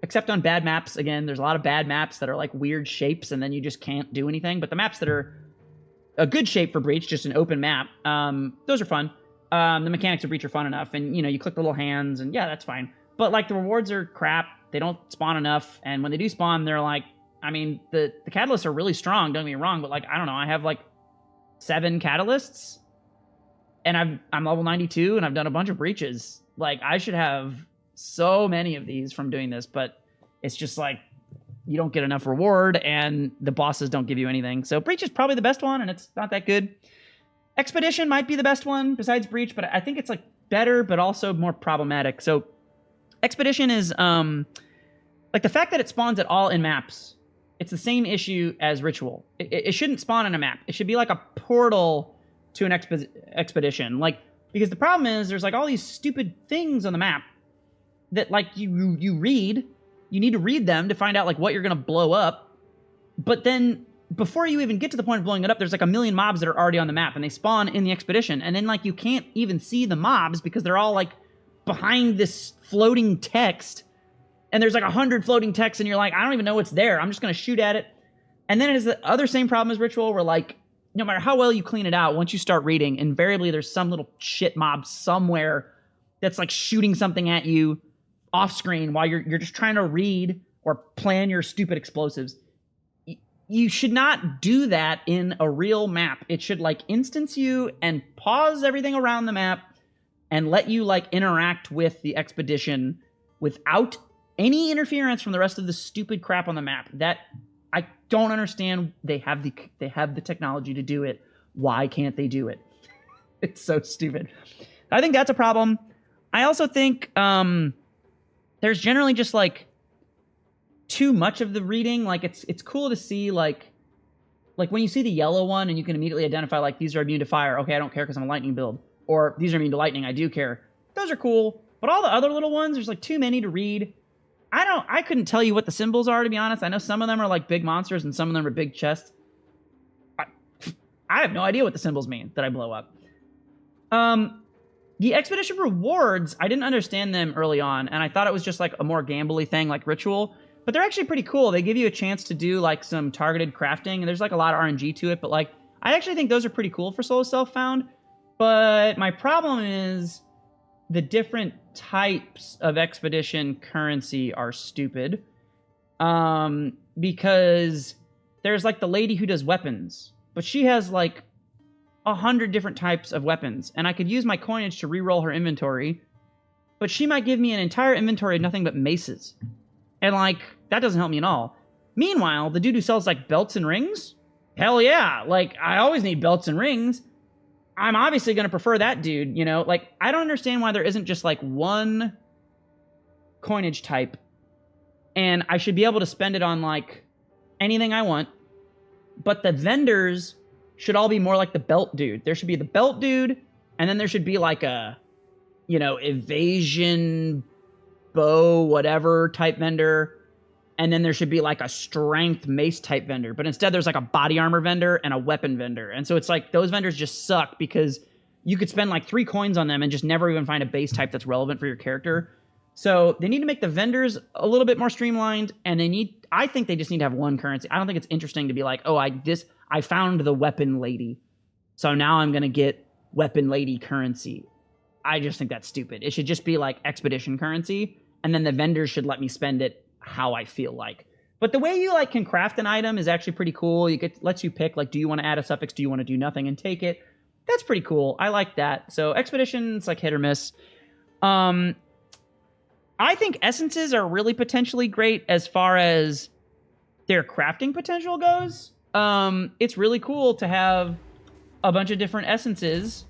Except on bad maps. Again, there's a lot of bad maps that are like weird shapes and then you just can't do anything. But the maps that are a good shape for Breach, just an open map, those are fun. The mechanics of Breach are fun enough. And, you know, you click the little hands and yeah, that's fine. But like the rewards are crap. They don't spawn enough. And when they do spawn, they're like, I mean, the catalysts are really strong. Don't get me wrong. But like, I don't know. I have like 7 catalysts and I'm level 92 and I've done a bunch of breaches. Like I should have so many of these from doing this, but it's just like you don't get enough reward and the bosses don't give you anything. So Breach is probably the best one, and it's not that good. Expedition might be the best one besides Breach, but I think it's like better but also more problematic. So Expedition is like the fact that it spawns at all in maps. It's the same issue as Ritual. It shouldn't spawn in a map. It should be like a portal to an expedition. Like, because the problem is there's like all these stupid things on the map that like you read. You need to read them to find out like what you're gonna blow up, But then before you even get to the point of blowing it up, there's like a million mobs that are already on the map, and they spawn in the expedition. And then like you can't even see the mobs because they're all like behind this floating text. And there's like 100 floating texts, and you're like, I don't even know what's there. I'm just going to shoot at it. And then it is the other same problem as Ritual, where like, no matter how well you clean it out, once you start reading, invariably there's some little shit mob somewhere that's like shooting something at you off screen while you're just trying to read or plan your stupid explosives. You should not do that in a real map. It should like instance you and pause everything around the map and let you like interact with the expedition without any interference from the rest of the stupid crap on the map. That I don't understand. They have the technology to do it. Why can't they do it? It's so stupid. I think that's a problem. I also think there's generally just like too much of the reading. Like it's cool to see like when you see the yellow one and you can immediately identify like these are immune to fire. Okay, I don't care because I'm a lightning build. Or these are immune to lightning. I do care. Those are cool. But all the other little ones, there's like too many to read. I couldn't tell you what the symbols are, to be honest. I know some of them are like big monsters and some of them are big chests. I have no idea what the symbols mean that I blow up. The expedition rewards, I didn't understand them early on, and I thought it was just like a more gambly thing like Ritual. But they're actually pretty cool. They give you a chance to do like some targeted crafting, and there's like a lot of RNG to it, but like I actually think those are pretty cool for solo self-found. But my problem is the different types of expedition currency are stupid. Because there's like the lady who does weapons, but she has like 100 different types of weapons, and I could use my coinage to re-roll her inventory, but she might give me an entire inventory of nothing but maces. And like, that doesn't help me at all. Meanwhile, the dude who sells like belts and rings, hell yeah, like I always need belts and rings. I'm obviously going to prefer that dude, you know? Like, I don't understand why there isn't just, like, one coinage type, and I should be able to spend it on, like, anything I want, but the vendors should all be more like the belt dude. There should be the belt dude, and then there should be, like, a, you know, evasion, bow, whatever type vendor, and then there should be like a strength mace type vendor. But instead there's like a body armor vendor and a weapon vendor. And so it's like those vendors just suck because you could spend like 3 coins on them and just never even find a base type that's relevant for your character. So they need to make the vendors a little bit more streamlined, and I think they just need to have one currency. I don't think it's interesting to be like, oh, I found the weapon lady, so now I'm going to get weapon lady currency. I just think that's stupid. It should just be like expedition currency, and then the vendors should let me spend it how I feel like. But the way you like can craft an item is actually pretty cool. Lets you pick like, do you want to add a suffix? Do you want to do nothing and take it? That's pretty cool. I like that. So expedition's like hit or miss. I think essences are really potentially great as far as their crafting potential goes. It's really cool to have a bunch of different essences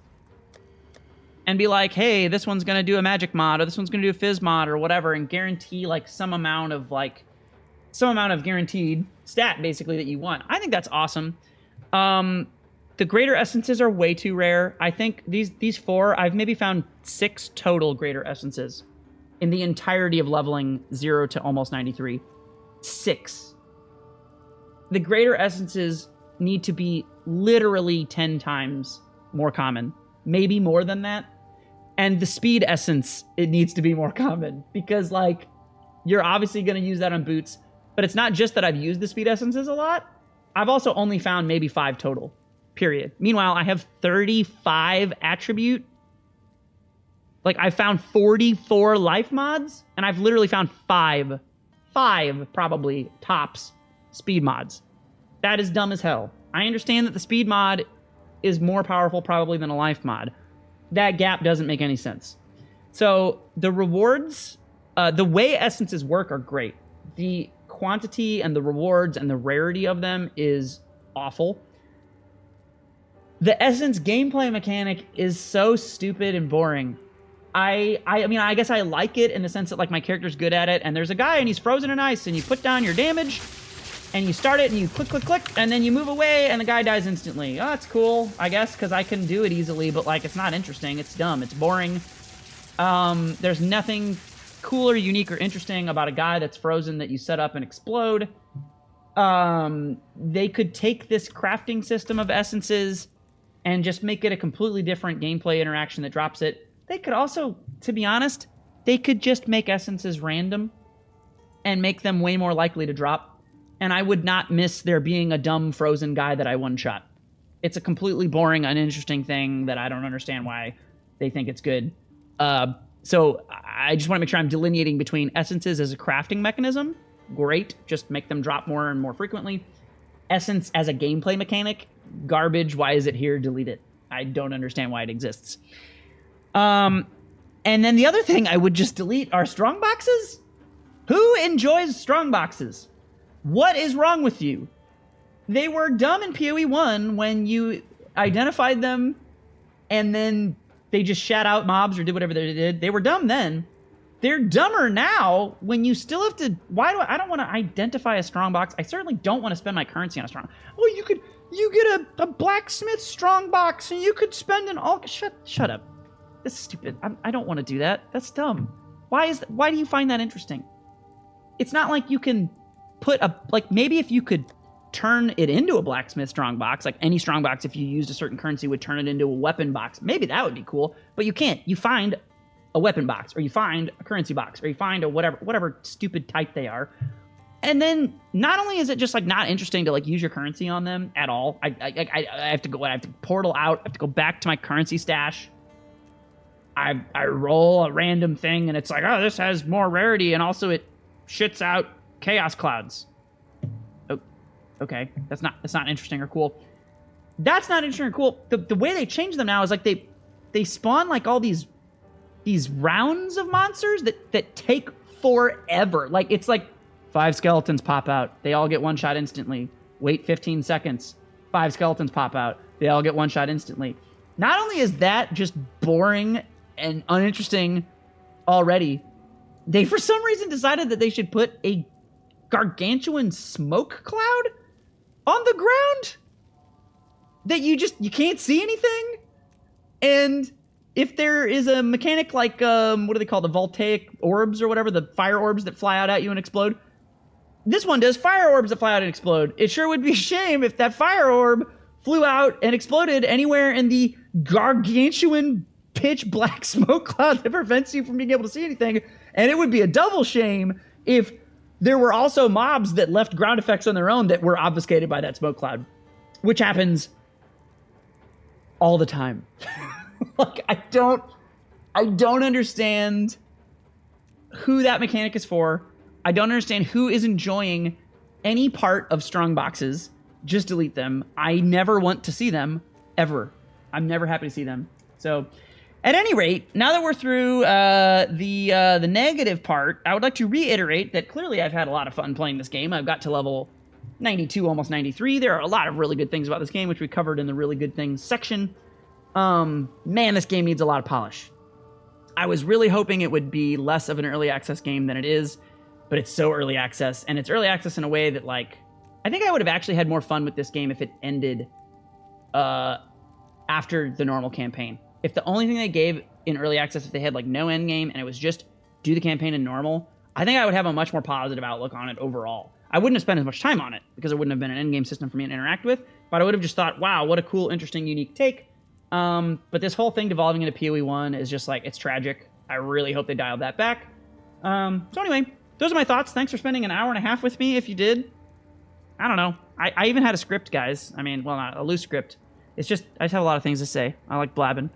and be like, hey, this one's going to do a magic mod, or this one's going to do a fizz mod, or whatever, and guarantee, like, some amount of guaranteed stat, basically, that you want. I think that's awesome. The greater essences are way too rare. I think these 4, I've maybe found 6 total greater essences in the entirety of leveling 0 to almost 93. 6. The greater essences need to be literally 10 times more common. Maybe more than that. And the speed essence, it needs to be more common, because like you're obviously going to use that on boots, but it's not just that I've used the speed essences a lot. I've also only found maybe 5 total, period. Meanwhile, I have 35 attribute. Like I found 44 life mods, and I've literally found 5 probably tops speed mods. That is dumb as hell. I understand that the speed mod is more powerful probably than a life mod. That gap doesn't make any sense. So the rewards, the way essences work are great. The quantity and the rewards and the rarity of them is awful. The essence gameplay mechanic is so stupid and boring. I mean, I guess I like it in the sense that like my character's good at it, and there's a guy and he's frozen in ice, and you put down your damage, and you start it, and you click, click, click, and then you move away, and the guy dies instantly. Oh, that's cool, I guess, because I can do it easily, but, like, it's not interesting. It's dumb. It's boring. There's nothing cool or unique or interesting about a guy that's frozen that you set up and explode. They could take this crafting system of essences and just make it a completely different gameplay interaction that drops it. They could also, to be honest, they could just make essences random and make them way more likely to drop. And I would not miss there being a dumb frozen guy that I one-shot. It's a completely boring, uninteresting thing that I don't understand why they think it's good. So I just want to make sure I'm delineating between essences as a crafting mechanism. Great, just make them drop more and more frequently. Essence as a gameplay mechanic, garbage. Why is it here? Delete it. I don't understand why it exists. And then the other thing I would just delete are strongboxes. Who enjoys strongboxes? What is wrong with you? They were dumb in PoE1 when you identified them and then they just shat out mobs or did whatever they did. They were dumb then. They're dumber now when you still have to... I don't want to identify a strongbox. I certainly don't want to spend my currency on a strong... Oh, you get a blacksmith strongbox and you could spend an all... Shut up. This is stupid. I don't want to do that. That's dumb. Why do you find that interesting? It's not like you can put a... Like, maybe if you could turn it into a blacksmith strongbox, like any strongbox, if you used a certain currency, would turn it into a weapon box. Maybe that would be cool, but you can't. You find a weapon box, or you find a currency box, or you find a whatever stupid type they are. And then not only is it just like not interesting to like use your currency on them at all, I have to go, I have to portal out, I have to go back to my currency stash. I roll a random thing and it's like, oh, this has more rarity, and also it shits out chaos clouds. Oh, okay, that's not interesting or cool. That's not interesting or cool. The way they change them now is like they spawn like all these rounds of monsters that take forever. Like, it's like 5 skeletons pop out. They all get one shot instantly. Wait 15 seconds. 5 skeletons pop out. They all get one shot instantly. Not only is that just boring and uninteresting already, they for some reason decided that they should put a gargantuan smoke cloud on the ground that you can't see anything. And if there is a mechanic like, what do they call the voltaic orbs or whatever, the fire orbs that fly out at you and explode? This one does fire orbs that fly out and explode. It sure would be a shame if that fire orb flew out and exploded anywhere in the gargantuan pitch black smoke cloud that prevents you from being able to see anything. And it would be a double shame if there were also mobs that left ground effects on their own that were obfuscated by that smoke cloud, which happens all the time. Like, I don't understand who that mechanic is for. I don't understand who is enjoying any part of strongboxes. Just delete them. I never want to see them, ever. I'm never happy to see them. So, at any rate, now that we're through the negative part, I would like to reiterate that clearly I've had a lot of fun playing this game. I've got to level 92, almost 93. There are a lot of really good things about this game, which we covered in the really good things section. Man, this game needs a lot of polish. I was really hoping it would be less of an early access game than it is, but it's so early access, and it's early access in a way that, like, I think I would have actually had more fun with this game if it ended after the normal campaign. If the only thing they gave in early access, if they had, like, no end game and it was just do the campaign in normal, I think I would have a much more positive outlook on it overall. I wouldn't have spent as much time on it because it wouldn't have been an end game system for me to interact with, but I would have just thought, wow, what a cool, interesting, unique take. But this whole thing devolving into PoE1 is just like, it's tragic. I really hope they dialed that back. So anyway, those are my thoughts. Thanks for spending an hour and a half with me. If you did, I don't know. I even had a script, guys. I mean, well, not a loose script. It's just, I just have a lot of things to say. I like blabbing.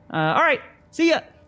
All right. See ya.